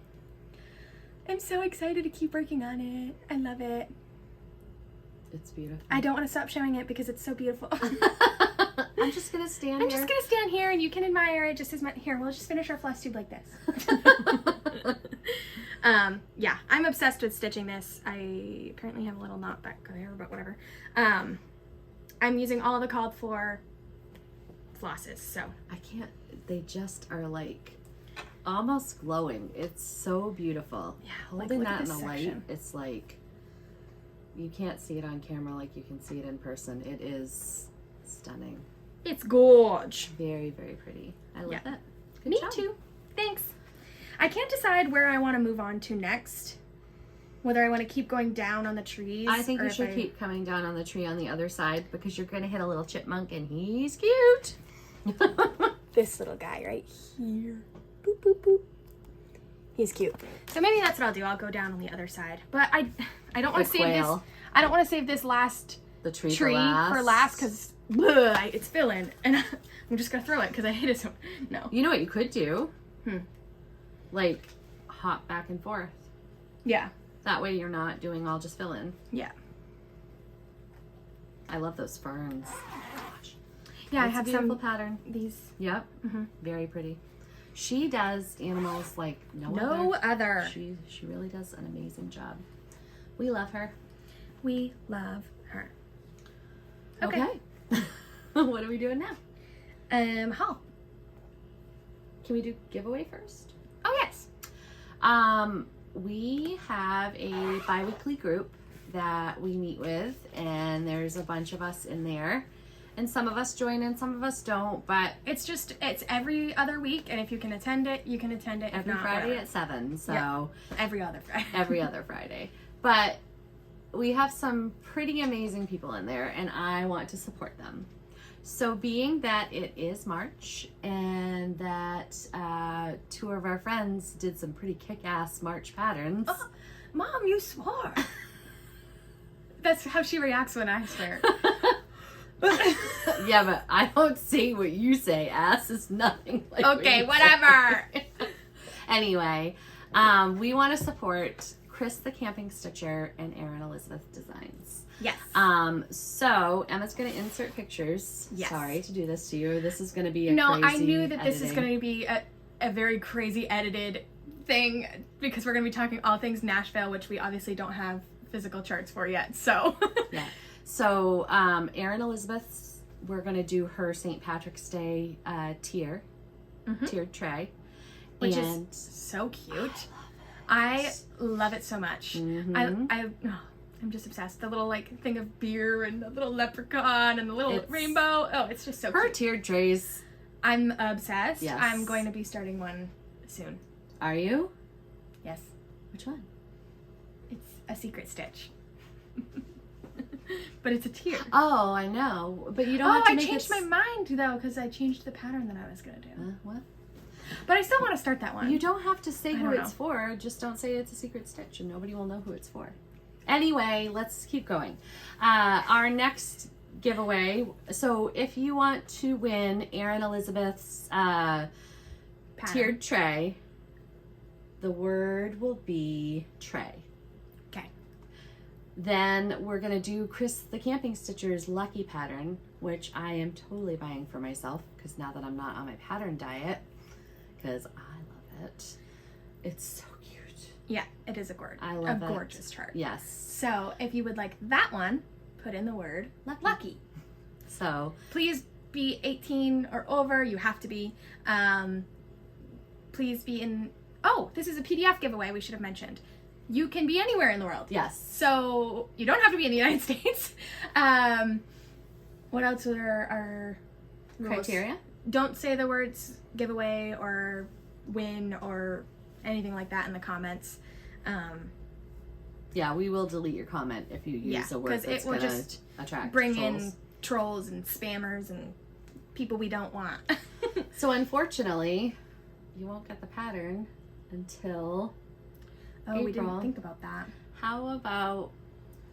am so excited to keep working on it. I love it. It's beautiful. I don't want to stop showing it because it's so beautiful. I'm just going to stand I'm here. just gonna stand here and you can admire it just as much. Here, we'll just finish our floss tube like this. Yeah, I'm obsessed with stitching this. I currently have a little knot back there, but whatever. I'm using all the called for flosses, so. I can't, they just are like almost glowing. It's so beautiful. Yeah, holding look at that in this the light, section. it's like you can't see it on camera like you can see it in person. It is stunning. It's gorge. Very, very pretty. I love Yeah. it. Good Me job. too. Thanks. I can't decide where I want to move on to next. Whether I want to keep going down on the trees. I think or you if should keep coming down on the tree on the other side because you're going to hit a little chipmunk and he's cute. This little guy right here. Boop, boop, boop. He's cute. So maybe that's what I'll do. I'll go down on the other side. But I don't want to save this. quail. I don't want to save this last The tree tree for last because it's filling. And I'm just going to throw it because I hate it so. No. You know what you could do? Hmm. Like hop back and forth. Yeah. That way you're not doing all just fill in. Yeah. I love those ferns. Oh my gosh. Yeah, I It's have a beautiful some pattern. these. Yep. Mhm. Very pretty. She does animals like no No other. other. She really does an amazing job. We love her. We love her. Okay. What are we doing now? Haul. Can we do giveaway first? Oh, yes. We have a bi-weekly group that we meet with, and there's a bunch of us in there. And some of us join and some of us don't, but It's every other week, and if you can attend it, you can attend it. If every not, Friday whatever. at 7, so Yeah. Every other Friday. every other Friday. But we have some pretty amazing people in there, and I want to support them. So being that it is March and that 2 of our friends did some pretty kick-ass March patterns. Oh, Mom, you swore. That's how she reacts when I swear. Yeah, but I don't say what you say. Ass is nothing like Okay, what you whatever. say. Anyway, we want to support Chris the Camping Stitcher and Erin Elizabeth Designs. Yes. So Emma's going to insert pictures. Yes. Sorry to do this to you. This is going to be a No, crazy I knew that this is editing. going to be a very crazy edited thing because we're going to be talking all things Nashville, which we obviously don't have physical charts for yet. So. Yeah. So Erin Elizabeth's, we're going to do her St. Patrick's Day tiered tray. Which and is so cute. I love it so much. Mhm. I'm just obsessed. The little like thing of beer and the little leprechaun and the little It's- rainbow. Oh, it's just so her cute. tiered trays. I'm obsessed. Yes. I'm going to be starting one soon. Are you? Yes. Which one? It's a secret stitch. But it's a tier. Oh, I know, but you don't Oh, have to I make changed it. my mind though because I changed the pattern that I was going to do. What? But I still want to start that one. You don't have to say I who don't it's for. Just don't say it's a secret stitch, and nobody will know who it's for. Anyway, let's keep going. Our next giveaway. So, if you want to win Erin Elizabeth's Pattern. tiered tray, the word will be tray. Okay. Then we're going to do Chris the Camping Stitcher's Lucky Pattern, which I am totally buying for myself because now that I'm not on my pattern diet, because I love it. It's so cute. Yeah, it is I love a it. gorgeous chart. Yes. So if you would like that one, put in the word lucky. So, Please be 18 or over. You have to be. Please be in. Oh, this is a PDF giveaway. We should have mentioned. You can be anywhere in the world. yes. So you don't have to be in the United States. What else are rules? Criteria? Don't say the words giveaway or win or anything like that in the comments. Yeah, we will delete your comment if you Yeah, use a word 'cause it that's will going to just attract Bring trolls. in trolls and spammers and people we don't want. So, unfortunately, you won't get the pattern until Oh, we April. didn't think about that. How about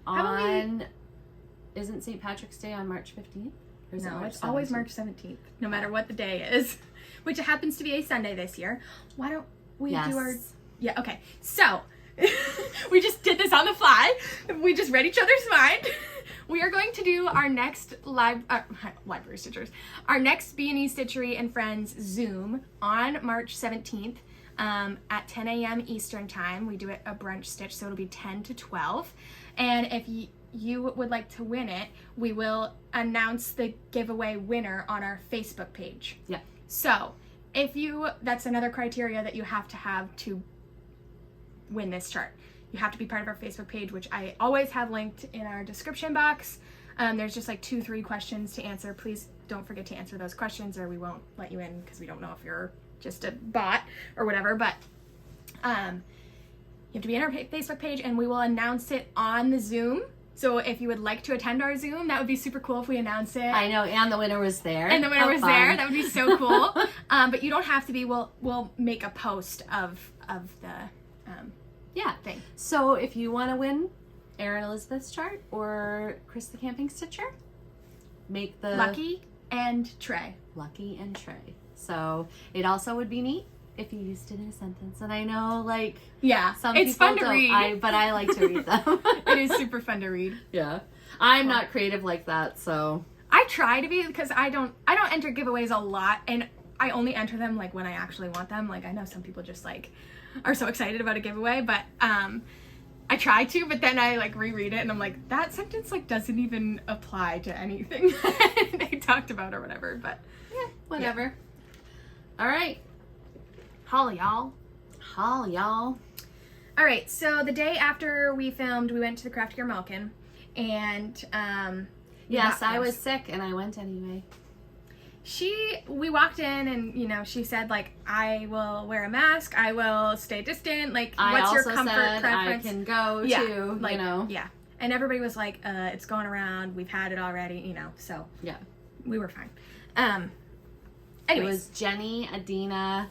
How about on... Isn't St. Patrick's Day on March 15th? Or is it No, March it's always 17th? March 17th, no matter what the day is, which happens to be a Sunday this year. Why don't we Yes. do our... Yeah, okay. So, we just did this on the fly. We just read each other's mind. We are going to do our next library stitchers, our next B&E Stitchery and Friends Zoom on March 17th. at 10 a.m. Eastern time. We do it a brunch stitch, so it'll be 10 to 12. And if you would like to win it, we will announce the giveaway winner on our Facebook page. Yeah. So that's another criteria that you have to win this chart. You have to be part of our Facebook page, which I always have linked in our description box. There's just like 2-3 questions to answer. Please don't forget to answer those questions or we won't let you in because we don't know if you're just a bot or whatever. But you have to be in our Facebook page and we will announce it on the Zoom. So if you would like to attend our Zoom, that would be super cool if we announce it. I know, and the winner was there. And the winner was there. That would be so cool. But you don't have to be. We'll make a post of the thing. So if you want to win Erin Elizabeth's chart or Chris the Camping Stitcher, make the Lucky and Trey. Lucky and Trey. So it also would be neat if you used it in a sentence. And I know, like, some it's people fun to don't, read. but I like to read them. It is super fun to read. Yeah. I'm not creative like that, so. I try to be because I don't enter giveaways a lot, and I only enter them like when I actually want them. Like I know some people just like are so excited about a giveaway, but I try to, but then I like reread it and I'm like, that sentence like doesn't even apply to anything they talked about or whatever. But Whatever. All right. Haul, y'all. Y'all. All right, so the day after we filmed, we went to the Craft Gear Malkin, and Yes, I was sick and I went anyway. we walked in and, she said, like, I will wear a mask, I will stay distant, like, what's your comfort preference? I can go too, like, you know. Yeah. And everybody was like, it's going around, we've had it already, so. Yeah. We were fine. It Anyways. was Jenny, Adina,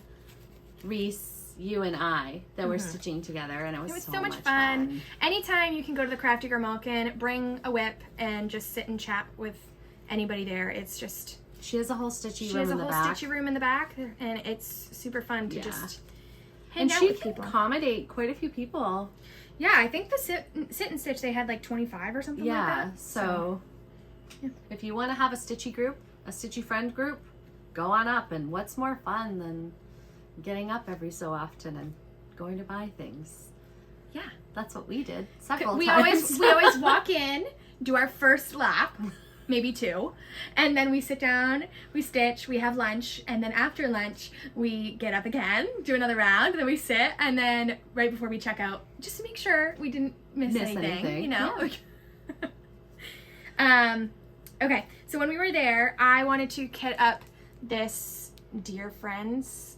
Reese, you and I that were stitching together, and it was so much fun. Anytime you can go to the Craft Gear Malkin, bring a whip and just sit and chat with anybody there. It's just... She has a whole stitchy She room has a in the whole back. stitchy room in the back, and it's super fun to just hang And out she with can people. accommodate quite a few people. Yeah, I think the sit and stitch, they had like 25 or something like that. So if you want to have a stitchy group, a stitchy friend group, go on up. And what's more fun than getting up every so often and going to buy things? Yeah. That's what we did several we times. we always walk in, do our first lap, maybe 2, and then we sit down, we stitch, we have lunch, and then after lunch we get up again, do another round, and then we sit, and then right before we check out, just to make sure we didn't miss anything. Okay, so when we were there, I wanted to kit up this Dear Friends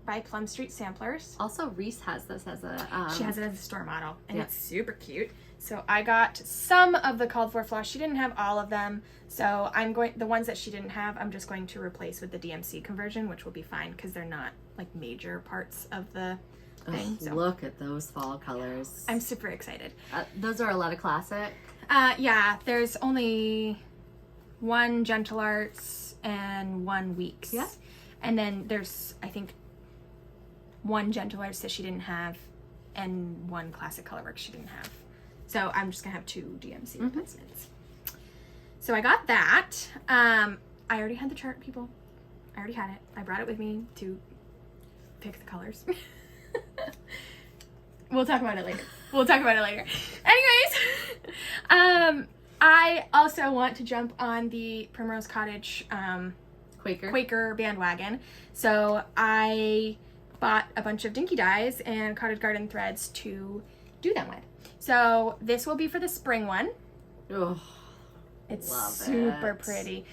by Plum Street Samplers. Also, Reese has this as a... She has it as a store model, and it's super cute. So I got some of the called for floss. She didn't have all of them, so the ones that she didn't have, I'm just going to replace with the DMC conversion, which will be fine because they're not like major parts of the thing. So look at those fall colors. I'm super excited. Those are a lot of classic. Yeah, there's only 1 Gentle Arts and 1 Weeks. Yeah. And then there's, I think, 1 Gentle Arts that she didn't have and 1 Classic Colorworks she didn't have. So I'm just going to have 2 DMC replacements. So I got that. I already had the chart, people. I already had it. I brought it with me to pick the colors. We'll talk about it later. Anyways, I also want to jump on the Primrose Cottage Quaker bandwagon. So I bought a bunch of dinky dyes and Cottage Garden threads to do them with. So this will be for the spring one. Oh, it's super pretty.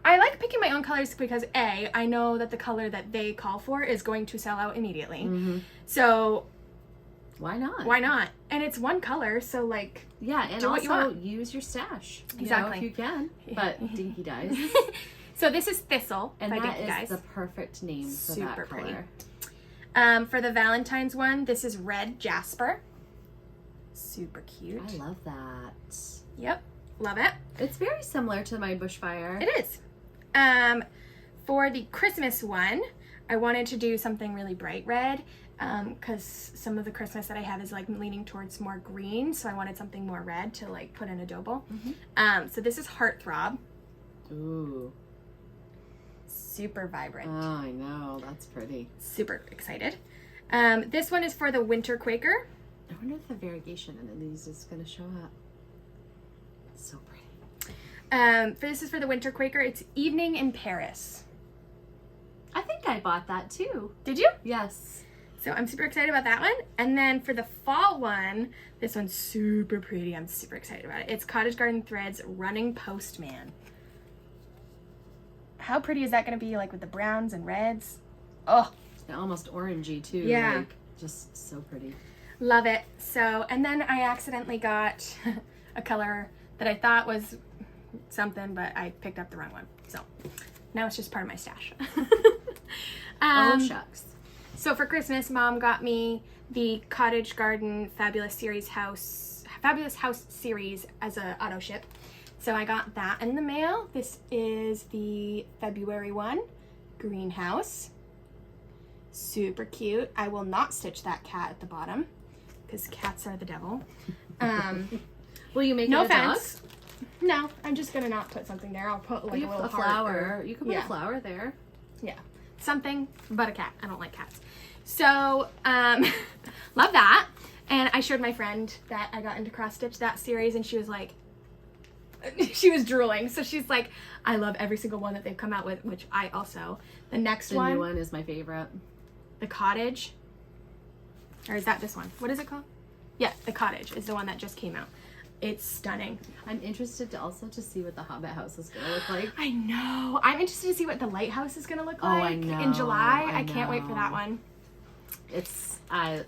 I like picking my own colors because I know that the color that they call for is going to sell out immediately. So why not? And it's 1 color, so like and do what you also want. Use your stash. Exactly. If you can. But dinky dyes. So this is Thistle and by that Dinky is Dyes. the perfect name for Super that color. pretty. For the Valentine's one, this is Red Jasper. Super cute. I love that. Yep, love it. It's very similar to my Bushfire. It is. For the Christmas one, I wanted to do something really bright red because some of the Christmas that I have is like leaning towards more green, so I wanted something more red to like put in a double. So this is Heartthrob. Ooh. Super vibrant. Oh, I know. That's pretty. Super excited. This one is for the Winter Quaker. I wonder if the variegation in these is going to show up. So pretty. This is for the Winter Quaker. It's Evening in Paris. I think I bought that too. Did you? Yes. So I'm super excited about that one. And then for the fall one, this one's super pretty. I'm super excited about it. It's Cottage Garden Threads Running Postman. How pretty is that going to be, like with the browns and reds? Oh, almost orangey too. Yeah. Like, just so pretty. Love it. So, and then I accidentally got a color that I thought was something, but I picked up the wrong one. So now it's just part of my stash. Oh, shucks. So for Christmas, Mom got me the Cottage Garden Fabulous House series as a auto ship. So I got that in the mail. This is the February one, Greenhouse. Super cute. I will not stitch that cat at the bottom because cats are the devil. Will you make no it a offense. dog? No, I'm just gonna not put something there. I'll put like a little heart flower. or- You can put a flower there. Yeah, something but a cat. I don't like cats. So, love that. And I showed my friend that I got into cross stitch that series, and she was like, she was drooling. So she's like, I love every single one that they've come out with, which I also. The next The new one is my favorite. The Cottage, or is that this one? What is it called? Yeah, The Cottage is the one that just came out. It's stunning. I'm interested to see what the Hobbit house is going to look like. I know. I'm interested to see what the lighthouse is going to look like I know. in July. I I can't wait for know. that one. It's, I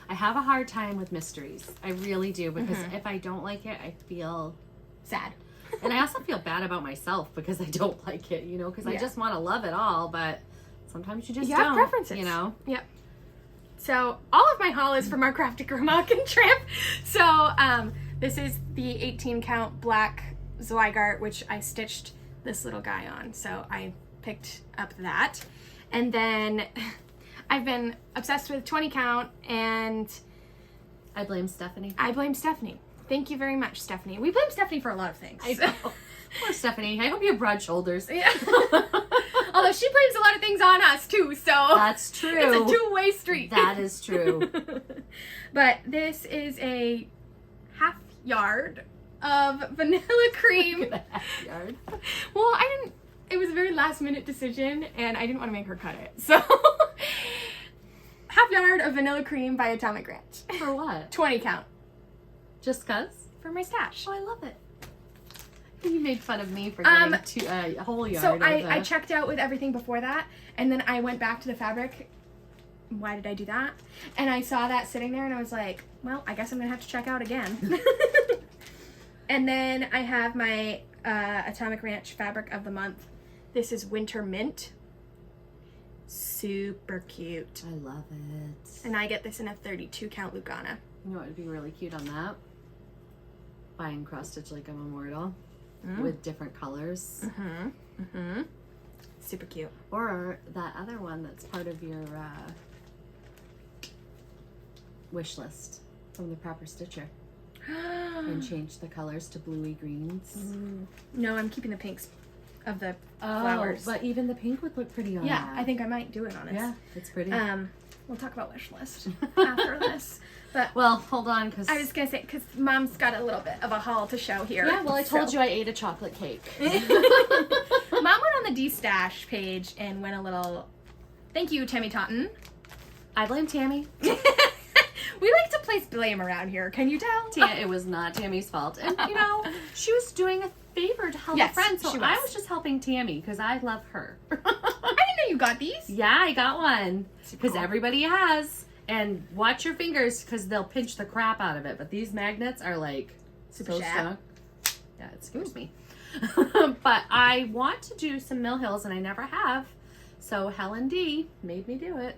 have a hard time with mysteries. I really do, because if I don't like it, I feel Sad. and I also feel bad about myself because I don't like it, because I Yeah. just want to love it all, but sometimes you just You don't. have preferences. Yep. So all of my haul is from our Crafty Grimock and Tramp. So this is the 18 count black Zweigart, which I stitched this little guy on. So I picked up that. And then I've been obsessed with 20 count, and I blame Stephanie. I blame Stephanie. Thank you very much, Stephanie. We blame Stephanie for a lot of things. I know. Poor Stephanie. I hope you have broad shoulders. Yeah. Although she blames a lot of things on us too, so That's true. it's a two-way street. That is true. But this is a half yard of vanilla cream. Backyard. Well, it was a very last minute decision, and I didn't want to make her cut it. So half yard of vanilla cream by Atomic Ranch. For what? 20 count. Just 'cause? For my stash. Oh, I love it. You made fun of me for getting a whole yard. So I checked out with everything before that, and then I went back to the fabric. Why did I do that? And I saw that sitting there, and I was like, well, I guess I'm gonna have to check out again. And then I have my Atomic Ranch fabric of the month. This is Winter Mint. Super cute. I love it. And I get this in a 32 count Lugana. You know what would be really cute on that? Buying cross stitch like I'm immortal with different colors. Super cute. Or that other one that's part of your wish list from the Proper Stitcher. And change the colors to bluey greens. No, I'm keeping the pinks of the flowers. But even the pink would look pretty on Yeah, that. I think I might do it on it. Yeah, it's pretty. We'll talk about wish list after this. But well, hold on, because I was gonna say, because Mom's got a little bit of a haul to show here. yeah, well, I told you I ate a chocolate cake. Mom went on the D-Stash page and went a little. Thank you, Tammy Totten. I blame Tammy. We like to place blame around here. Can you tell? It was not Tammy's fault, and she was doing a favor to help Yes, a friend, so she I was. was just helping Tammy because I love her. I didn't know you got these. Yeah, I got one because cool. everybody has. And watch your fingers because they'll pinch the crap out of it. But these magnets are like Super so sharp. strong. Yeah, it scares me. But I want to do some Mill Hills and I never have. So Helen D made me do it.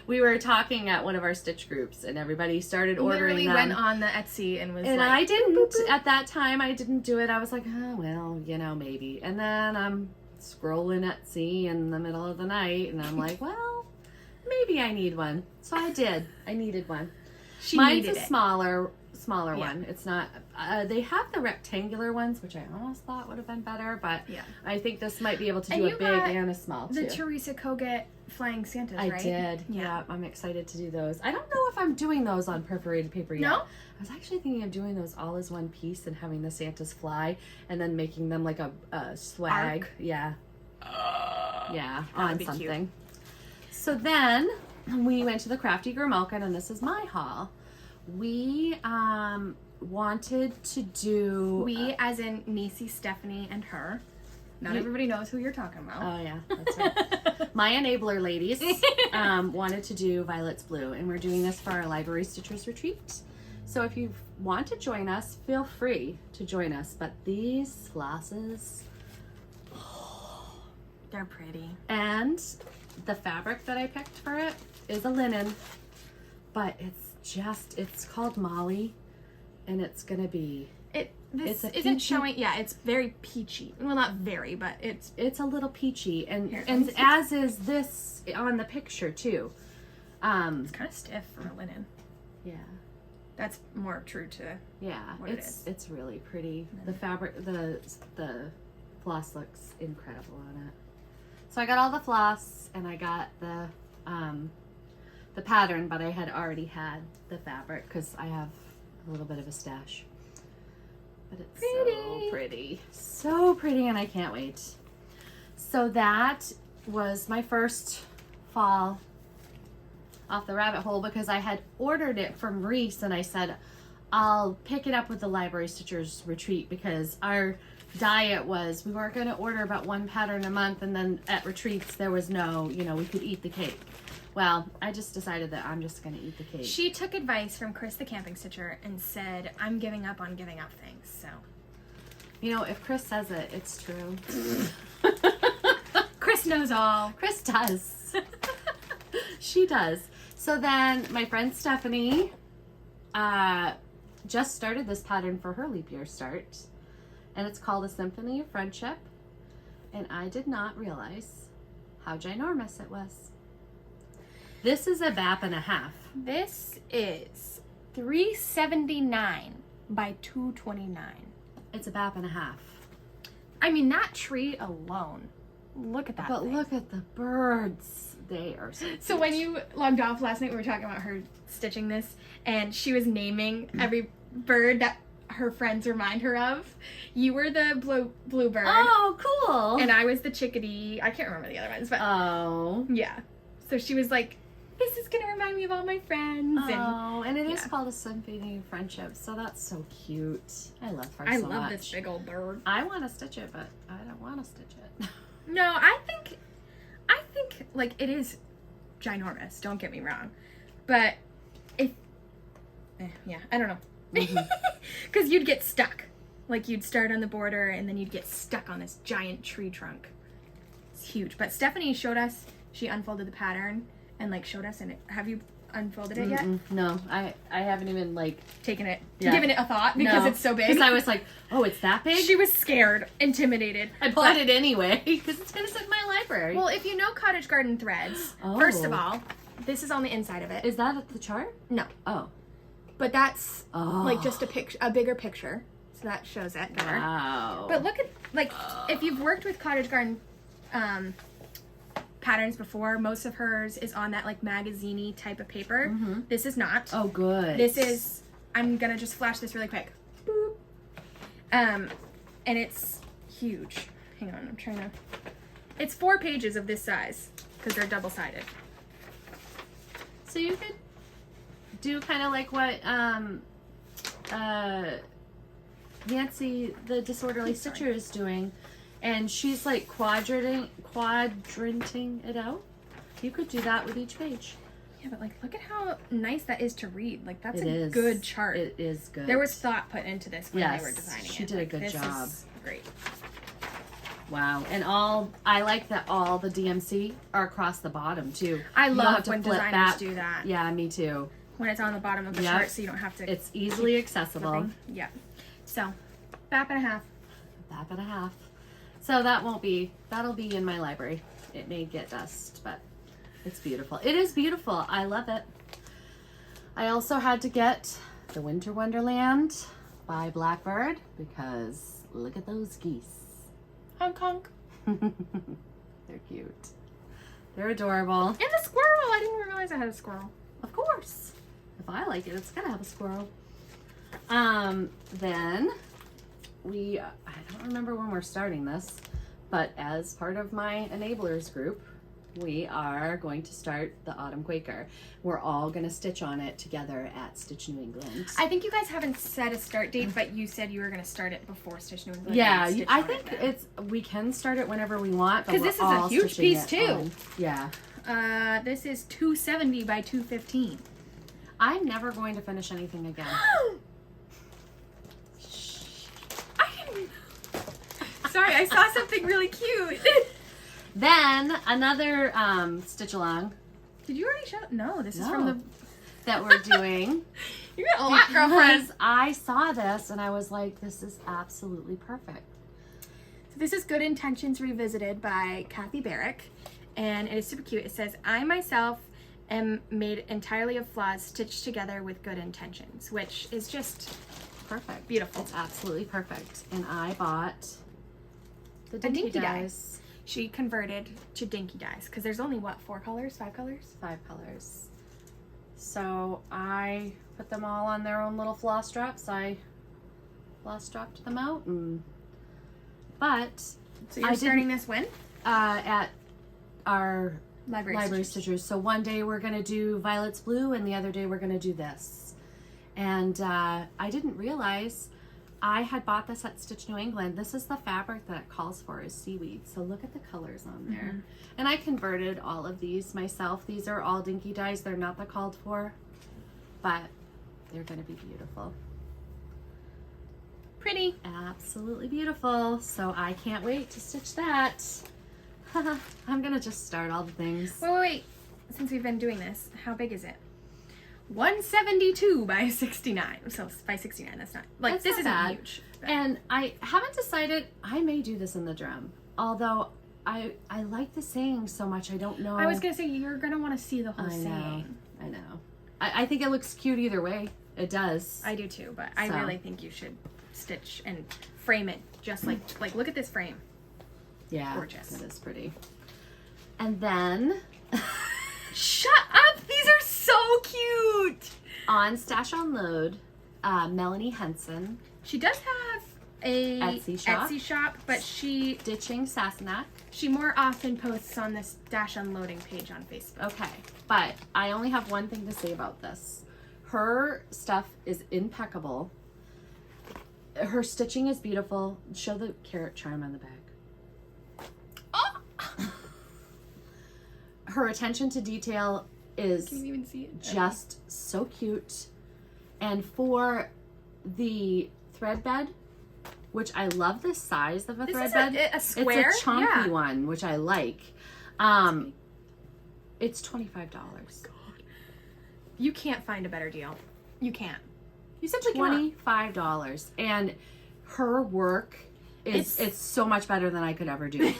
We were talking at one of our stitch groups and everybody started ordering Literally them. went on the Etsy and was And like, I didn't. boop, boop. At that time, I didn't do it. I was like, oh, well, maybe. And then I'm scrolling Etsy in the middle of the night and I'm like, well, maybe I need one. So I did. I needed one. Mine's needed a it. smaller Yeah. one. It's not, they have the rectangular ones, which I almost thought would have been better, but Yeah. I think this might be able to And do a you big got and a small The too. Teresa Koget flying Santas, I right? did. Yeah. Yeah, I'm excited to do those. I don't know if I'm doing those on perforated paper yet. No? I was actually thinking of doing those all as one piece and having the Santas fly and then making them like a swag. Arc? Yeah. Yeah, That would on be something. cute. So then we went to the Crafty Girl Market, and this is my haul. We wanted to do. We, as in Niecy, Stephanie, and her. Not everybody knows who you're talking about. Oh yeah, that's right. My enabler ladies wanted to do Violet's Blue, and we're doing this for our Library Stitchers retreat. So if you want to join us, feel free to join us. But these flosses, They're pretty. and the fabric that I picked for it is a linen, but it's called Molly, and it's gonna be. This It's a isn't peachy- showing. Yeah, it's very peachy. Well, not very, but It's a little peachy, and Here, let and me see. as is this on the picture too. it's kind of stiff for a linen. Yeah. That's more true to. Yeah, what it it's really pretty. The fabric, the floss looks incredible on it. So I got all the floss and I got the pattern, but I had already had the fabric because I have a little bit of a stash. But it's so pretty, and I can't wait. So that was my first fall off the rabbit hole because I had ordered it from Reese, and I said I'll pick it up with the Library Stitchers retreat because our diet was we weren't going to order about one pattern a month, and then at retreats there was no, we could eat the cake. Well, I just decided that I'm just going to eat the cake. She took advice from Chris the camping stitcher and said, "I'm giving up on giving up things." So, if Chris says it, it's true. Chris knows all. Chris does. She does. So then my friend Stephanie just started this pattern for her leap year start, and it's called A Symphony of Friendship, and I did not realize how ginormous it was. This is a bap and a half. This is 379 by 229. It's a bap and a half. I mean, that tree alone. Look at that. But thing. look at the birds. They are so cute. So when you logged off last night, we were talking about her stitching this, and she was naming every bird that her friends remind her of. You were the bluebird. Oh, cool. And I was the chickadee. I can't remember the other ones, but Oh. yeah. So she was like, "This is gonna remind me of all my friends." And it is yeah. called A Symphony of Friendship, so that's so cute. I love her I so love much. this big old bird. I want to stitch it, but I don't want to stitch it. No, I think like it is ginormous. Don't get me wrong, but yeah, I don't know, because you'd get stuck. Like you'd start on the border and then you'd get stuck on this giant tree trunk. It's huge. But Stephanie showed us. She unfolded the pattern and like showed us. And have you unfolded it yet? No, I haven't even Taken it, Yeah. given it a thought because No. it's so big. Because I was like, oh, it's that big? She was scared, intimidated. I bought it anyway because it's going to sit in my library. Well, if you know Cottage Garden threads, Oh. first of all, this is on the inside of it. Is that the chart? No, Oh. but that's Oh. like just a bigger picture, so that shows it better. Wow. But look at if you've worked with Cottage Garden patterns before, most of hers is on that like magazine-y type of paper. Mm-hmm. This is not. Oh, good. This is. I'm gonna just flash this really quick. Boop. And it's huge. Hang on, I'm trying to. It's 4 pages of this size because they're double-sided. So you could do kind of like what Nancy, the Disorderly Stitcher, is doing, and she's like quadranting it out. You could do that with each page. Yeah, but like, look at how nice that is to read. Like, that's It a is. good chart. It is good. There was thought put into this when Yes, they were designing it. she did a good this job. Is great. Wow, and I like that all the DMC are across the bottom too. I You don't have love to when flip designers back. do that. Yeah, me too. When it's on the bottom of the Yep. chart, so you don't have to. It's easily accessible. flipping. Yeah. So, bap and a half. Bap and a half. So that'll be in my library. It may get dust, but it's beautiful. It is beautiful. I love it. I also had to get The Winter Wonderland by Blackbird because look at those geese. Honk honk. They're cute. They're adorable. And a squirrel. I didn't even realize I had a squirrel. Of course. If I like it, it's gonna have a squirrel. Then I don't remember when we're starting this, but as part of my enablers group, we are going to start the Autumn Quaker. We're all gonna stitch on it together at Stitch New England. I think you guys haven't set a start date, but you said you were going to start it before Stitch New England. Yeah, I think we can start it whenever we want, because this is a huge piece too. Yeah. This is 270 by 215. I'm never going to finish anything again. Sorry, I saw something really cute. Then another stitch along. Did you already show? No, this is from the that we're doing. You're a lot, girlfriend. Because I saw this and I was like, this is absolutely perfect. So this is Good Intentions Revisited by Kathy Barrick, and it is super cute. It says, I myself am made entirely of flaws stitched together with good intentions, which is just perfect. Beautiful. It's absolutely perfect. And I bought the dinky dies. dies. She converted to dinky dies because there's only what, 4 colors, 5 colors? 5 colors. So I put them all on their own little floss straps. I floss strapped them out, but so you're starting this when? At our library stitchers. So one day we're gonna do Violet's Blue, and the other day we're gonna do this. And I didn't realize I had bought this at Stitch New England. This is the fabric that it calls for, is seaweed. So look at the colors on there. Mm-hmm. And I converted all of these myself. These are all dinky dyes. They're not the called for, but they're gonna be beautiful. Pretty. Absolutely beautiful. So I can't wait to stitch that. I'm gonna just start all the things. Wait. Since we've been doing this, how big is it? 172 by 69. So by 69, that's not like that's this not isn't bad. huge. And I haven't decided. I may do this in the drum. Although I like the saying so much, I don't know. I was gonna say you're gonna want to see the whole saying. I know. I think it looks cute either way. It does. I do too, but I really think you should stitch and frame it just like look at this frame. Yeah, gorgeous. It is pretty. And then. Shut up! These are so cute! On Stash Unload, Melanie Henson. She does have a Etsy shop, but she Stitching Sassenach. She more often posts on this Stash Unloading page on Facebook. Okay, but I only have one thing to say about this. Her stuff is impeccable. Her stitching is beautiful. Show the carrot charm on the back. Her attention to detail is Can you even see it? just so cute. And for the thread bed, which I love the size of a thread bed. A square? It's a chunky one, which I like. It's $25. Oh God. You can't find a better deal. You can't. You said $25. And her work it's so much better than I could ever do.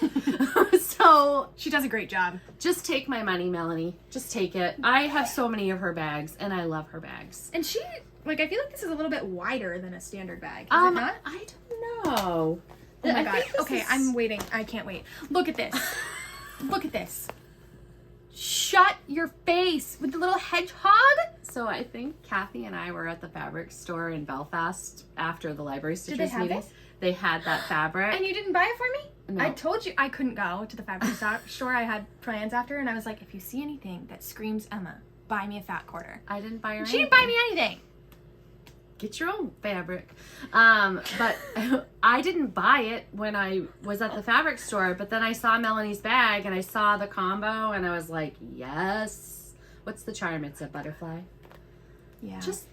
So she does a great job. Just take my money, Melanie. Just take it. I have so many of her bags, and I love her bags. And she, I feel like this is a little bit wider than a standard bag. Is it not? I don't know. Oh my God. Okay, I'm waiting. I can't wait. Look at this. Look at this. Shut your face with the little hedgehog. So I think Kathy and I were at the fabric store in Belfast after the library stitchers Did they have meeting. this? They had that fabric. And you didn't buy it for me? No. I told you I couldn't go to the fabric store. I had plans after, and I was like, if you see anything that screams Emma, buy me a fat quarter. I didn't buy her She anything. didn't buy me anything. Get your own fabric. But I didn't buy it when I was at the fabric store, but then I saw Melanie's bag and I saw the combo and I was like, yes. What's the charm? It's a butterfly. Yeah. Just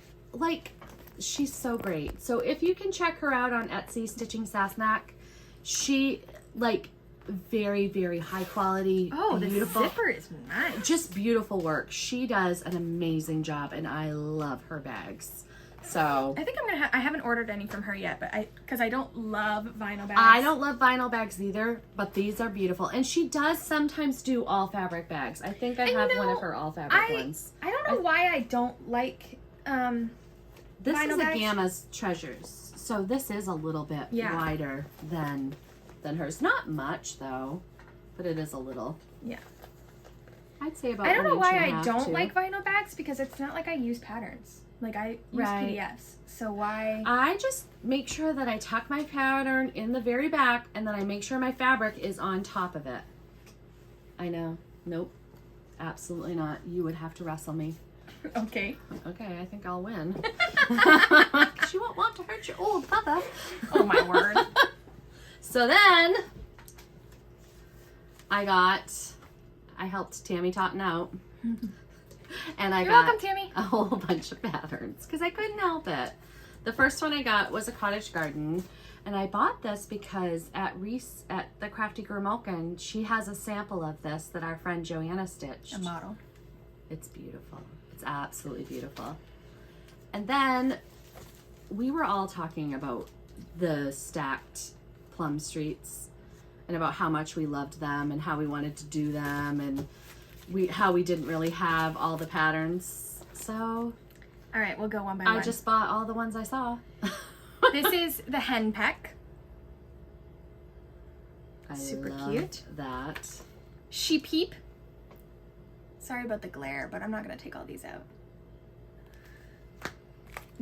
she's so great. So if you can check her out on Etsy, Stitching Sassenach, she very, very high quality. Oh, beautiful. the zipper is nice. Just beautiful work. She does an amazing job and I love her bags. So I think I'm gonna. I haven't ordered any from her yet, but because I don't love vinyl bags. I don't love vinyl bags either, but these are beautiful. And she does sometimes do all fabric bags. I think I have one of her all fabric ones. I don't know why I don't like. This vinyl is bags. a Gamma's Treasures, so this is a little bit wider than hers. Not much though, but it is a little. Yeah. I'd say about I don't know 1.5 why I inches, don't too. like vinyl bags, because it's not like I use patterns. Like, I use Right. PDFs. So why? I just make sure that I tuck my pattern in the very back, and then I make sure my fabric is on top of it. I know. Nope. Absolutely not. You would have to wrestle me. Okay. Okay, I think I'll win. 'Cause you won't want to hurt your old mother. Oh, my word. So then, I helped Tammy Totten out. And I You're got welcome, Tammy. a whole bunch of patterns because I couldn't help it. The first one I got was a cottage garden. And I bought this because at the Crafty Grimalkin, she has a sample of this that our friend Joanna stitched. A model. It's beautiful. It's absolutely beautiful. And then we were all talking about the stacked plum streets and about how much we loved them and how we wanted to do them and how we didn't really have all the patterns. So All right, we'll go one by one. I just bought all the ones I saw. This is the hen peck. Super love cute. That. She peep. Sorry about the glare, but I'm not going to take all these out.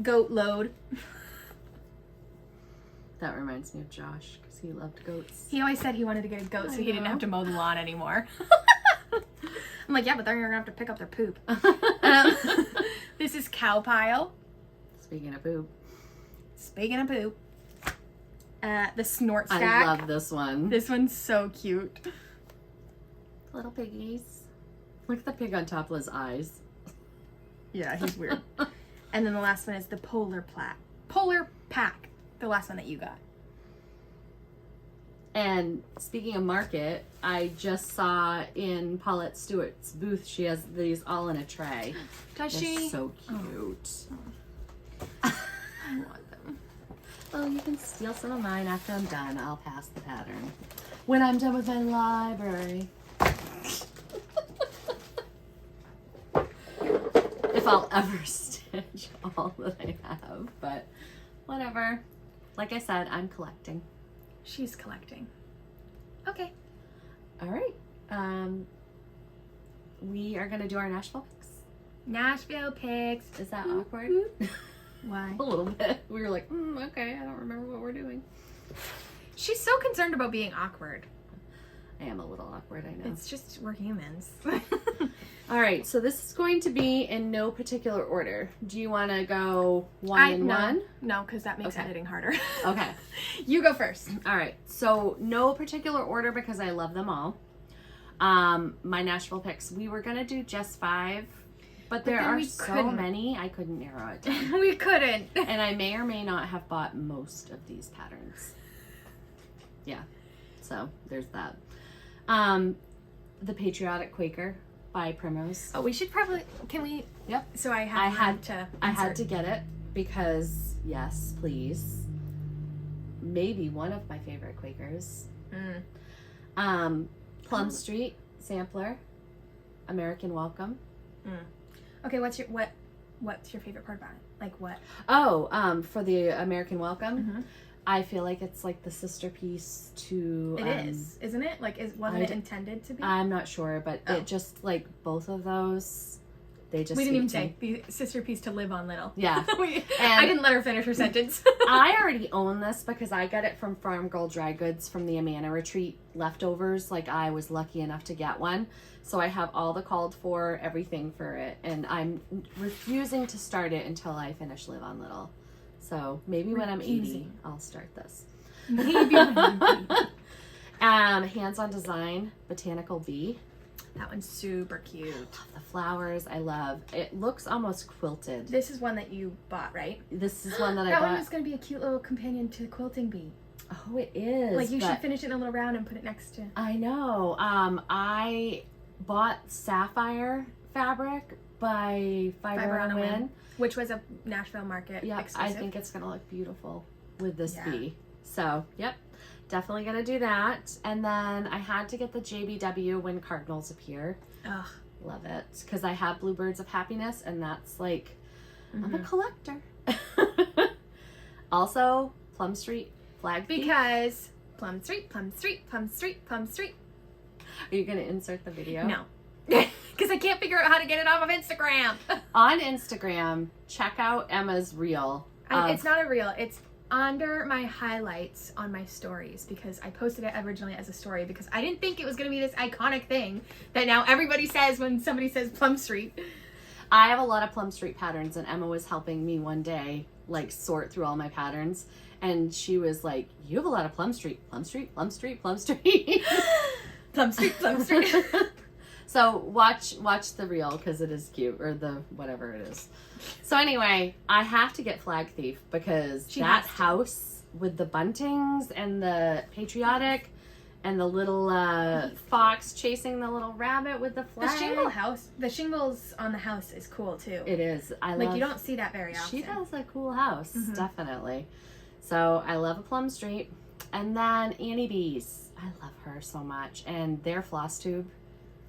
Goat load. That reminds me of Josh because he loved goats. He always said he wanted to get a goat so he didn't have to mow the lawn anymore. I'm like, yeah, but then you're going to have to pick up their poop. This is cow pile. Speaking of poop. Speaking of poop. The snort stack. I love this one. This one's so cute. Little piggies. Look at the pig on top of his eyes. Yeah, he's weird. And then the last one is the polar pack. The last one that you got. And speaking of market, I just saw in Paulette Stewart's booth, she has these all in a tray. Does They're she? so cute. I want them. Oh, you can steal some of mine after I'm done. I'll pass the pattern. When I'm done with my library. If I'll ever stitch all that I have, but whatever. Like I said, I'm collecting. She's collecting. Okay. All right. We are going to do our Nashville picks. Nashville picks. Is that awkward? Why? A little bit. We were like, okay, I don't remember what we're doing. She's so concerned about being awkward. I am a little awkward, I know. It's just, we're humans. All right, so this is going to be in no particular order. Do you want to go one and one? No, because that makes Okay. editing harder. Okay. You go first. All right, so no particular order because I love them all. My Nashville picks, we were going to do just 5, but there then are we so couldn't. many, I couldn't narrow it down. We couldn't. And I may or may not have bought most of these patterns. Yeah, so there's that. The Patriotic Quaker by Primrose. Oh, we should probably, can we? Yep. So I I had to. I had insert. to get it because, yes, please. Maybe one of my favorite Quakers. Plum Street Sampler, American Welcome. Okay, what's your favorite part about it? Like what? Oh, for the American Welcome, Mm-hmm. I feel like it's like the sister piece to. It is, isn't it? Like, wasn't it intended to be? I'm not sure, but Oh. it just like both of those, they just. We didn't even speak to me. say the sister piece to live on little. Yeah. I didn't let her finish her sentence. I already own this because I got it from Farm Girl Dry Goods from the Amana Retreat leftovers. Like I was lucky enough to get one. So I have all the called for, everything for it. And I'm refusing to start it until I finish Live on Little. So maybe when I'm 80, Refusing. I'll start this. Maybe. Hands on Design, Botanical Bee. That one's super cute. The flowers I love. It looks almost quilted. This is one that you bought, right? This is one that I That bought. one was going to be a cute little companion to the quilting bee. Oh, it is. Like, you should but- finish it in a little round and put it next to... I know. I bought sapphire fabric by Fiber on a Win. Which was a Nashville Market Yep, exclusive. I think it's gonna look beautiful with this Yeah. bee. So, yep, definitely gonna do that. And then I had to get the JBW When Cardinals Appear. Ugh. Love it because I have Bluebirds of Happiness, and that's like I'm a Mhm. collector. Also, Plum Street Flag Thief. Because Plum Street, Plum Street, Plum Street, Plum Street. Are you gonna insert the video? No. because I can't figure out how to get it off of Instagram. On Instagram, check out Emma's reel. It's not a reel. It's under my highlights on my stories because I posted it originally as a story because I didn't think it was going to be this iconic thing that now everybody says when somebody says Plum Street. I have a lot of Plum Street patterns, and Emma was helping me one day, like, sort through all my patterns. And she was like, you have a lot of Plum Street, Plum Street, Plum Street, Plum Street. Plum Street, Plum Street. So watch the reel because it is cute, or the whatever it is. So anyway, I have to get Flag Thief because that house with the buntings and the patriotic and the little fox chasing the little rabbit with the flag. The shingles on the house is cool too. It is. You don't see that very often. She has a cool house, definitely. So I love a Plum Street. And then Annie B's. I love her so much. And their Flosstube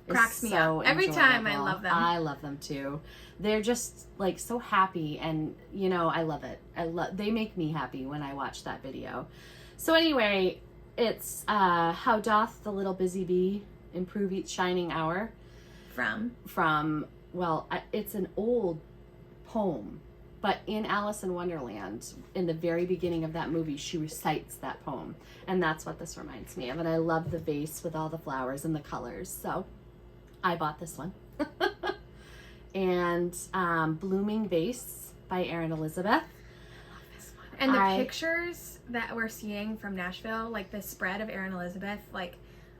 cracks me up. Every time I love them. I love them too. They're just like so happy, and you know, I love it. They make me happy when I watch that video. So anyway, it's how doth the little busy bee improve each shining hour from it's an old poem, but in Alice in Wonderland, in the very beginning of that movie, she recites that poem, and that's what this reminds me of. And I love the vase with all the flowers and the colors, so I bought this one. And Blooming Vase by Erin Elizabeth. And the pictures that we're seeing from Nashville, like the spread of Erin Elizabeth, like,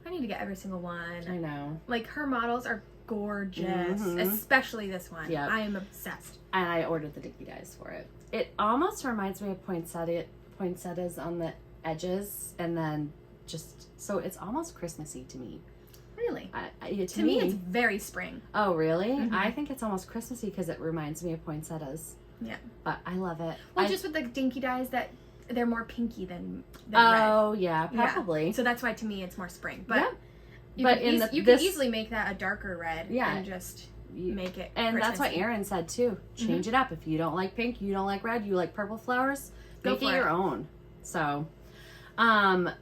I need to get every single one. I know. Like, her models are gorgeous, especially this one. Yep. I am obsessed. And I ordered the dinky dyes for it. It almost reminds me of poinsettias on the edges, and then so it's almost Christmassy to me. Really? To me, it's very spring. Oh, really? Mm-hmm. I think it's almost Christmassy because it reminds me of poinsettias. Yeah. But I love it. Well, just with the dinky dyes, that they're more pinky than red. Oh, yeah, probably. Yeah. So that's why to me it's more spring. But yeah. You can easily make that a darker red and just make it And Christmas. that's what Erin said too. Change it up. If you don't like pink, you don't like red, you like purple flowers, make it your own. So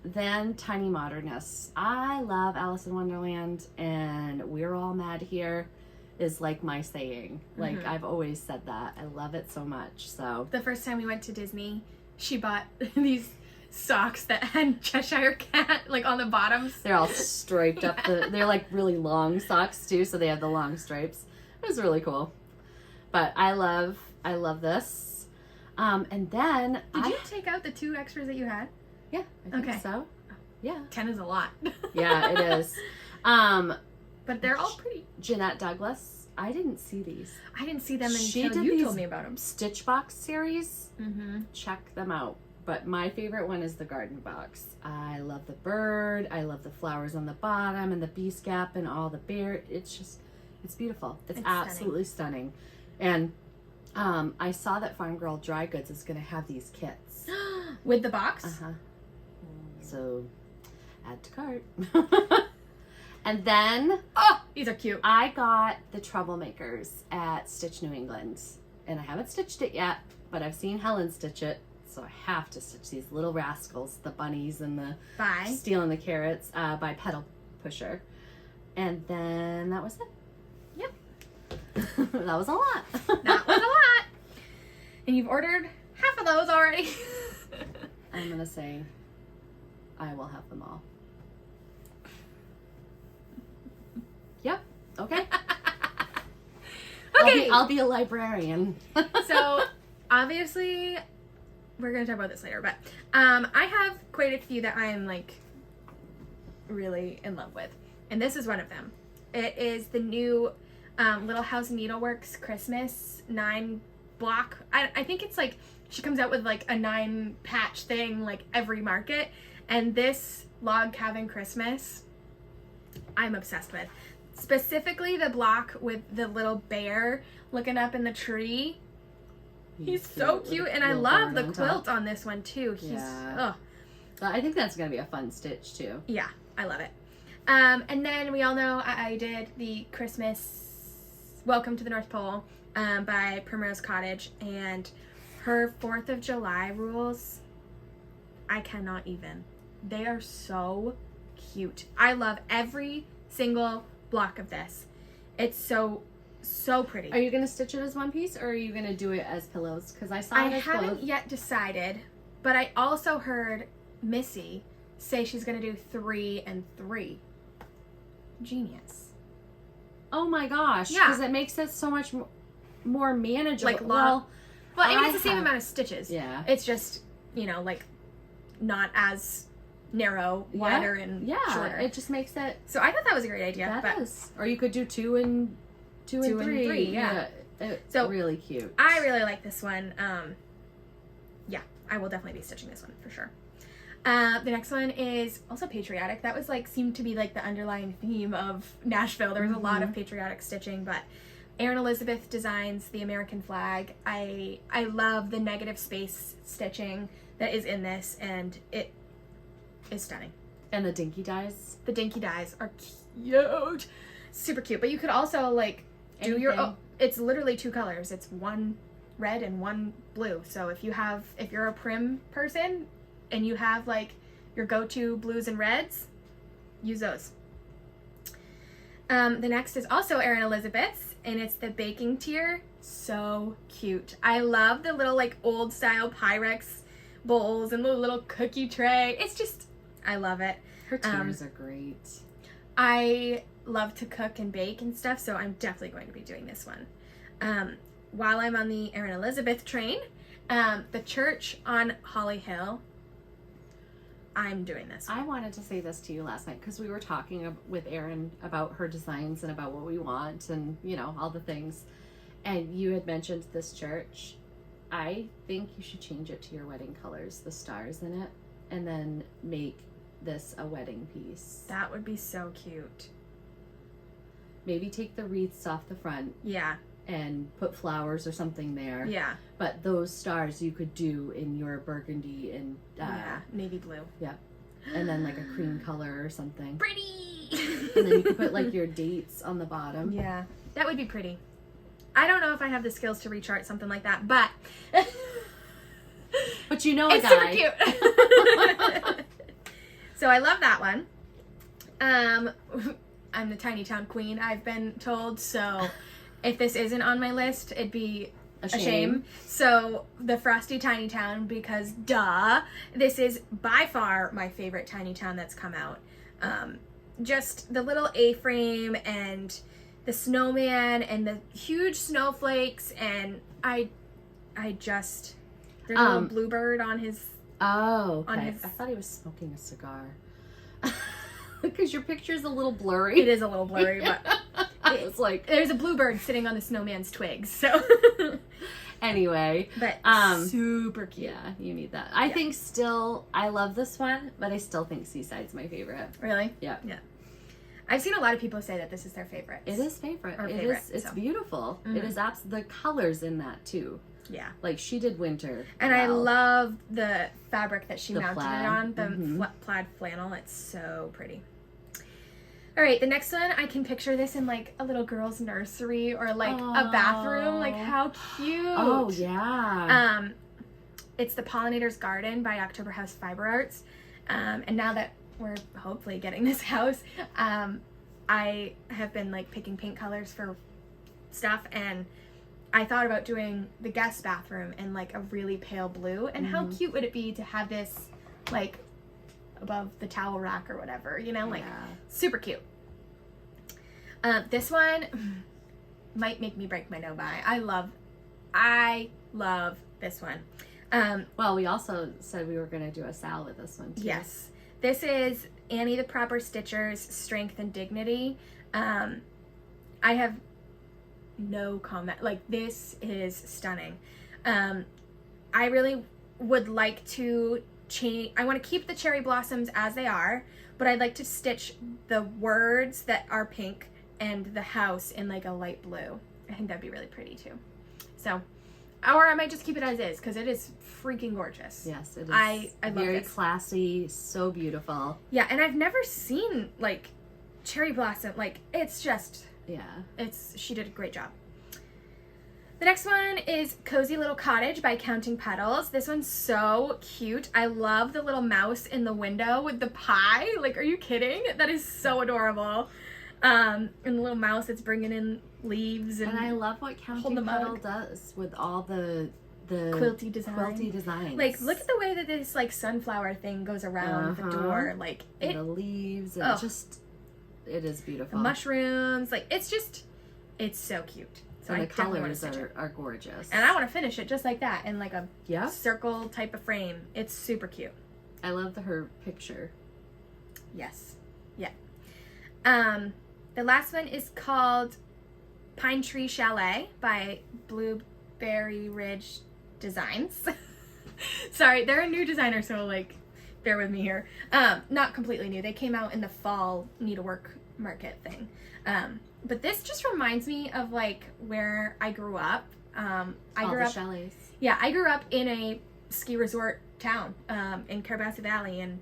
then Tiny Modernists. I love Alice in Wonderland, and We're All Mad Here is like my saying. Like, I've always said that. I love it so much. So the first time we went to Disney, she bought these socks that had Cheshire Cat like on the bottoms. They're all striped up. They're like really long socks too, so they have the long stripes. It was really cool. But I love this. And then did you take out the 2 extras that you had? Yeah, I think so. Yeah. 10 is a lot. Yeah, it is. But they're all pretty. Jeanette Douglas. I didn't see these. I didn't see them until you told me about them. Stitchbox series. Check them out. But my favorite one is the garden box. I love the bird. I love the flowers on the bottom and the bee scap and all the bear. It's beautiful. It's absolutely stunning. And I saw that Farm Girl Dry Goods is going to have these kits. With the box? Uh-huh. So, add to cart. And then... Oh, these are cute. I got the Troublemakers at Stitch New England. And I haven't stitched it yet, but I've seen Helen stitch it. So I have to stitch these little rascals, the bunnies and the stealing the carrots by Pedal Pusher. And then that was it. Yep. That was a lot. That was a lot. And you've ordered half of those already. I'm going to say I will have them all. Yep. Okay. Okay. I'll be a librarian. So, obviously, we're going to talk about this later, but I have quite a few that I'm, like, really in love with. And this is one of them. It is the new Little House Needleworks Christmas 9 block. I think it's, like, she comes out with, like, a 9 patch thing, like, every market. And this Log Cabin Christmas, I'm obsessed with. Specifically the block with the little bear looking up in the tree. He's so cute, and I love the quilt on this one too. I think that's gonna be a fun stitch too. Yeah, I love it. And then we all know I did the Christmas Welcome to the North Pole by Primrose Cottage, and her 4th of July rules, I cannot even. They are so cute. I love every single block of this. It's so pretty. Are you going to stitch it as one piece, or are you going to do it as pillows? Because I saw it I as haven't both. yet decided, but I also heard Missy say she's going to do 3 and 3. Genius. Oh my gosh. Yeah. Because it makes it so much more manageable. Like, well, I mean, I it's the same have- amount of stitches. Yeah. It's just, you know, like, not as narrow, wider, and shorter. It just makes it. So I thought that was a great idea. That but is. Or you could do 2 and 3. Yeah. It's So, really cute. I really like this one. Yeah, I will definitely be stitching this one for sure. The next one is also patriotic. That was like, seemed to be like the underlying theme of Nashville. There was a lot of patriotic stitching, but Erin Elizabeth designs the American flag. I love the negative space stitching that is in this, and it is stunning. And the dinky dyes. The dinky dyes are cute. Super cute. But you could also like do your Anything. it's literally 2 colors. It's 1 red and 1 blue. So if you're a prim person and you have like your go-to blues and reds, use those. The next is also Erin Elizabeth's, and it's the baking tier. So cute. I love the little like old style Pyrex bowls and the little cookie tray. It's just, I love it. Her tiers are great. I love to cook and bake and stuff, so I'm definitely going to be doing this one. While I'm on the Erin Elizabeth train, the church on Holly Hill, I'm doing this. I wanted to say this to you last night because we were talking with Erin about her designs and about what we want and, you know, all the things. And you had mentioned this church. I think you should change it to your wedding colors, the stars in it, and then make this a wedding piece. That would be so cute. Maybe take the wreaths off the front Yeah, and put flowers or something there. yeah, But those stars you could do in your burgundy and yeah. Navy blue. and then like a cream color or something. Pretty! And then you could put like your dates on the bottom. Yeah, that would be pretty. I don't know if I have the skills to rechart something like that, but But you know a it's guy. super cute. So I love that one. I'm the tiny town queen, I've been told, so if this isn't on my list, it'd be a shame. So the Frosty Tiny Town, because duh, this is by far my favorite tiny town that's come out. Just the little A-frame and the snowman and the huge snowflakes, and I just, there's a little bluebird on his. Oh, okay. On his- I thought he was smoking a cigar. Because your picture's a little blurry. It is a little blurry, but I was like, there's a bluebird sitting on the snowman's twigs, so. anyway. But super cute. Yeah, you need that. I think still, I love this one, but I still think Seaside's my favorite. Really? Yeah. Yeah. I've seen a lot of people say that this is their favorite. It is favorite. Our It favorite, is. It's so. beautiful. Mhm. It is the colors in that too. Yeah. Like she did winter. And I well. love the fabric that she The mounted plaid. it on, the Mhm. plaid flannel. It's so pretty. All right, the next one, I can picture this in like a little girl's nursery or like a bathroom. Like, how cute. Oh yeah. It's the Pollinator's Garden by October House Fiber Arts. And now that we're hopefully getting this house, I have been like picking paint colors for stuff, and I thought about doing the guest bathroom in like a really pale blue, and how cute would it be to have this like above the towel rack or whatever, you know, like super cute. This one might make me break my no buy. I love this one. Well, we also said we were going to do a Sal with this one too. Yes. This is Annie the Proper Stitcher's Strength and Dignity. I have no comment. Like, this is stunning. I really would like to change. I want to keep the cherry blossoms as they are, but I'd like to stitch the words that are pink and the house in like a light blue. I think that'd be really pretty too. So, or I might just keep it as is because it is freaking gorgeous. Yes, it is. I love very this. classy, so beautiful. Yeah, and I've never seen like cherry blossom. Like, it's just, Yeah. she did a great job. The next one is Cozy Little Cottage by Counting Petals. This one's so cute. I love the little mouse in the window with the pie. Like, are you kidding? That is so adorable. And the little mouse that's bringing in leaves and I love what Counting the Petal mug. does with all the quilty designs. Like, look at the way that this like sunflower thing goes around the door. Like and the leaves and it is beautiful. The mushrooms, like it's so cute. So and I the definitely colors want to stitch it. are gorgeous. And I want to finish it just like that in like a circle type of frame. It's super cute. I love her picture. Yes. Yeah. The last one is called Pine Tree Chalet by Blueberry Ridge Designs. Sorry, they're a new designer, so like bear with me here. Not completely new. They came out in the fall needlework market thing. But this just reminds me of like where I grew up. I grew up chalets. Yeah, I grew up in a ski resort town in Carabassi Valley, and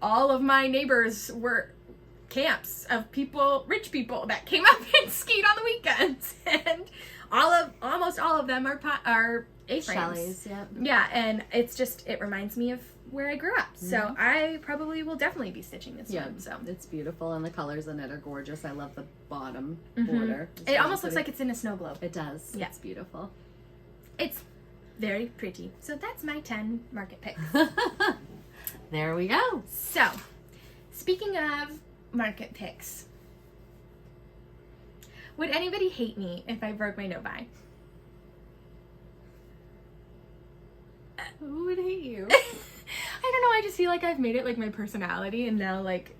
all of my neighbors were camps of rich people that came up and skied on the weekends, and almost all of them are A-frames. Chalets, yep. Yeah, and it reminds me of where I grew up. So I probably will definitely be stitching this one. So it's beautiful, and the colors in it are gorgeous. I love the bottom border. It almost looks like it's in a snow globe. It does. Yeah. It's beautiful. It's very pretty. So that's my 10 market picks. There we go. So, speaking of market picks, would anybody hate me if I broke my no-buy? Who would hate you? I don't know. I just feel like I've made it like my personality, and now like,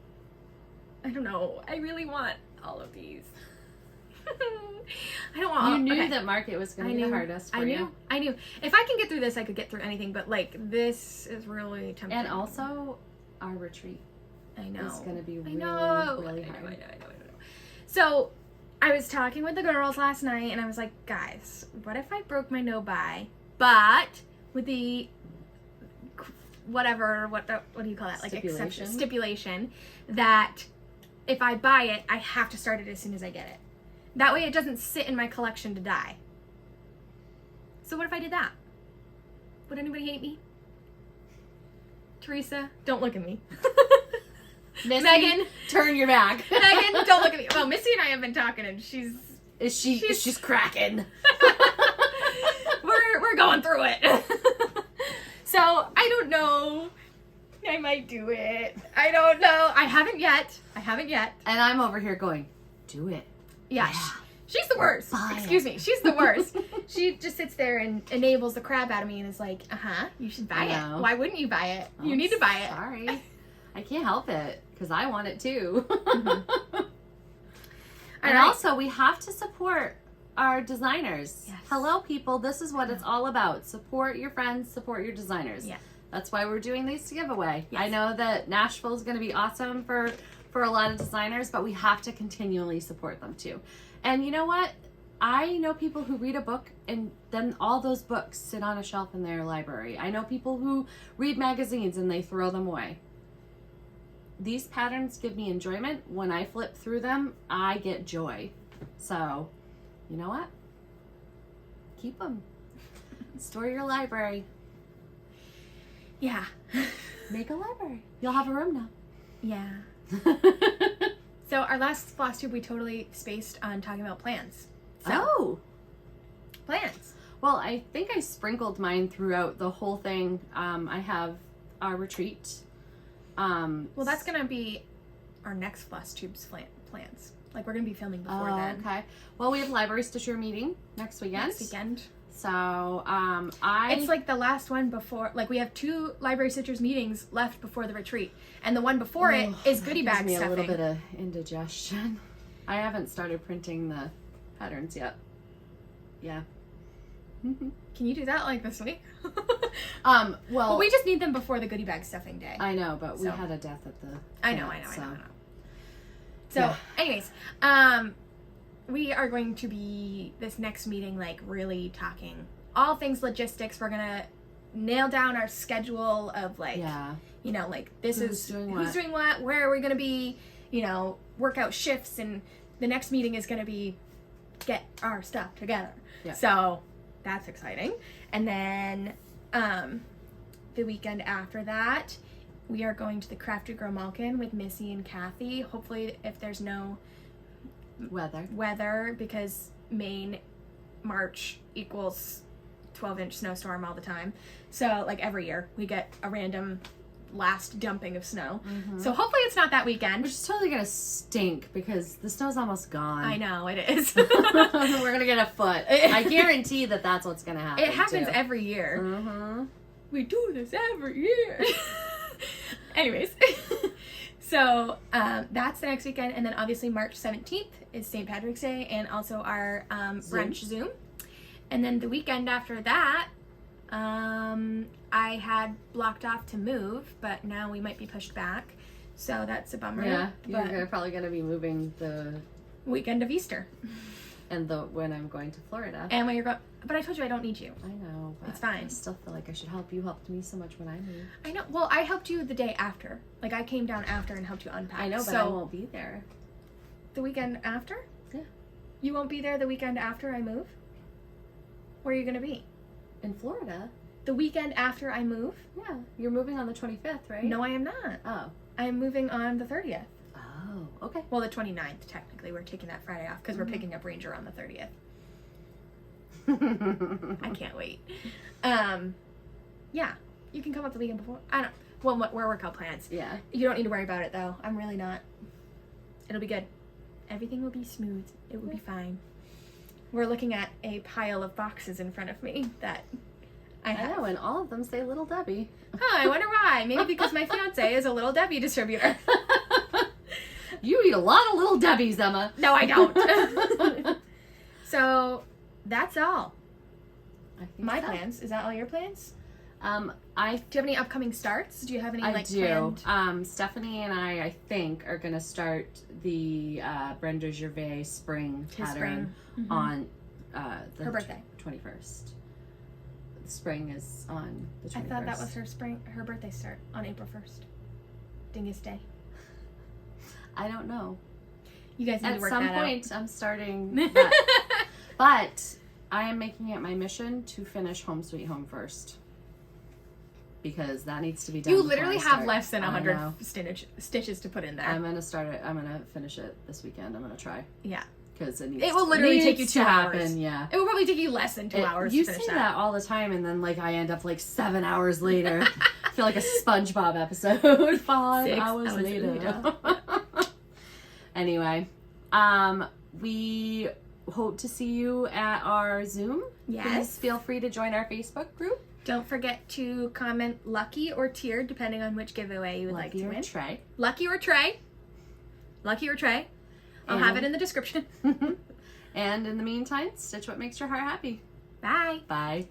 I don't know. I really want all of these. I don't want. You knew that market was going to be the hardest for you. I knew. If I can get through this, I could get through anything. But like, this is really tempting. And also, our retreat. I know. It's going to be really, really hard. I know. So, I was talking with the girls last night, and I was like, guys, what if I broke my no-buy, but with the what do you call that? Like stipulation that if I buy it, I have to start it as soon as I get it. That way it doesn't sit in my collection to die. So what if I did that? Would anybody hate me? Teresa, don't look at me. Missy, Megan, turn your back. Megan, don't look at me. Well, Missy and I have been talking, and she's cracking. we're going through it. So I don't know. I might do it. I don't know. I haven't yet. And I'm over here going, do it. Yeah. She's the worst. Excuse me. She's the worst. She just sits there and enables the crap out of me and is like, you should buy it. Why wouldn't you buy it? You need to buy it. Sorry. I can't help it because I want it too. And also, we have to support our designers. Yes. Hello, people. This is what it's all about. Support your friends, support your designers. Yeah. That's why we're doing these to give away. Yes. I know that Nashville is going to be awesome for a lot of designers, but we have to continually support them too. And you know what? I know people who read a book and then all those books sit on a shelf in their library. I know people who read magazines and they throw them away. These patterns give me enjoyment. When I flip through them, I get joy. So, you know what? Keep them. Store your library. Yeah. Make a library. You'll have a room now. Yeah. So our last Flosstube, we totally spaced on talking about plans. So, plans. Well, I think I sprinkled mine throughout the whole thing. I have our retreat. Well, that's going to be our next Flosstube's plans. Like, we're going to be filming before then. Okay. Well, we have Library Stitcher meeting next weekend. So, It's like the last one before, like, we have 2 Library Stitchers meetings left before the retreat. And the one before it is goodie bag stuffing. Gives me a little bit of indigestion. I haven't started printing the patterns yet. Yeah. Can you do that, like, this week? Well, we just need them before the goodie bag stuffing day. I know, but we had a death at the... I know. So, anyways, we are going to be, this next meeting, like, really talking all things logistics. We're going to nail down our schedule of, like, you know, like, who's doing what, where are we going to be, you know, work out shifts, and the next meeting is going to be get our stuff together. Yeah. So, that's exciting. And then, the weekend after that, we are going to the Craft to Grow Malkin with Missy and Kathy. Hopefully, if there's no weather, because Maine, March equals 12-inch snowstorm all the time. So, like, every year, we get a random last dumping of snow. So hopefully it's not that weekend. Which is totally gonna stink because the snow's almost gone. I know, it is. We're gonna get a foot. I guarantee that that's what's gonna happen. It happens too. every year. We do this every year. Anyways, so that's the next weekend, and then obviously March 17th is St. Patrick's Day, and also our brunch Zoom. And then the weekend after that, I had blocked off to move, but now we might be pushed back, so that's a bummer. Yeah, you're probably gonna be moving the weekend of Easter, and when I'm going to Florida, and when you're going. But I told you I don't need you. I know, but it's fine. I still feel like I should help. You helped me so much when I moved. I know. Well, I helped you the day after. Like, I came down after and helped you unpack. I know, but I won't be there. The weekend after? Yeah. You won't be there the weekend after I move? Where are you gonna be? In Florida. The weekend after I move? Yeah. You're moving on the 25th, right? No, I am not. Oh. I am moving on the 30th. Oh, okay. Well, the 29th, technically. We're taking that Friday off because we're picking up Ranger on the 30th. I can't wait. Yeah. You can come up the weekend before. I don't. Well, we're workout plans. Yeah. You don't need to worry about it, though. I'm really not. It'll be good. Everything will be smooth. It will be fine. We're looking at a pile of boxes in front of me that I know, and all of them say Little Debbie. Huh, I wonder why. Maybe because my fiance is a Little Debbie distributor. You eat a lot of Little Debbies, Emma. No, I don't. So, that's all. I think My plans. Is that all your plans? Do you have any upcoming starts? Do you have any, planned? Stephanie and I think, are going to start the Brenda Gervais spring pattern on her birthday. 21st. Spring is on the 21st. I thought that was her birthday start on April 1st. Dingus Day. I don't know. You guys need to work that out. At some point, I'm starting that. But I am making it my mission to finish Home Sweet Home first. Because that needs to be done. You literally have less than 100 stitches to put in there. I'm going to start it. I'm going to finish it this weekend. I'm going to try. Yeah. Because it will literally take you 2 hours. Yeah. It will probably take you less than 2 hours you to finish say that all the time, and then I end up 7 hours later. I feel like a SpongeBob episode. 5 hours later. Anyway, we hope to see you at our Zoom. Yes. Please feel free to join our Facebook group. Don't forget to comment lucky or tiered, depending on which giveaway you would like to win. Trey. Lucky or Trey. Lucky or Trey. I'll have it in the description. And in the meantime, stitch what makes your heart happy. Bye. Bye.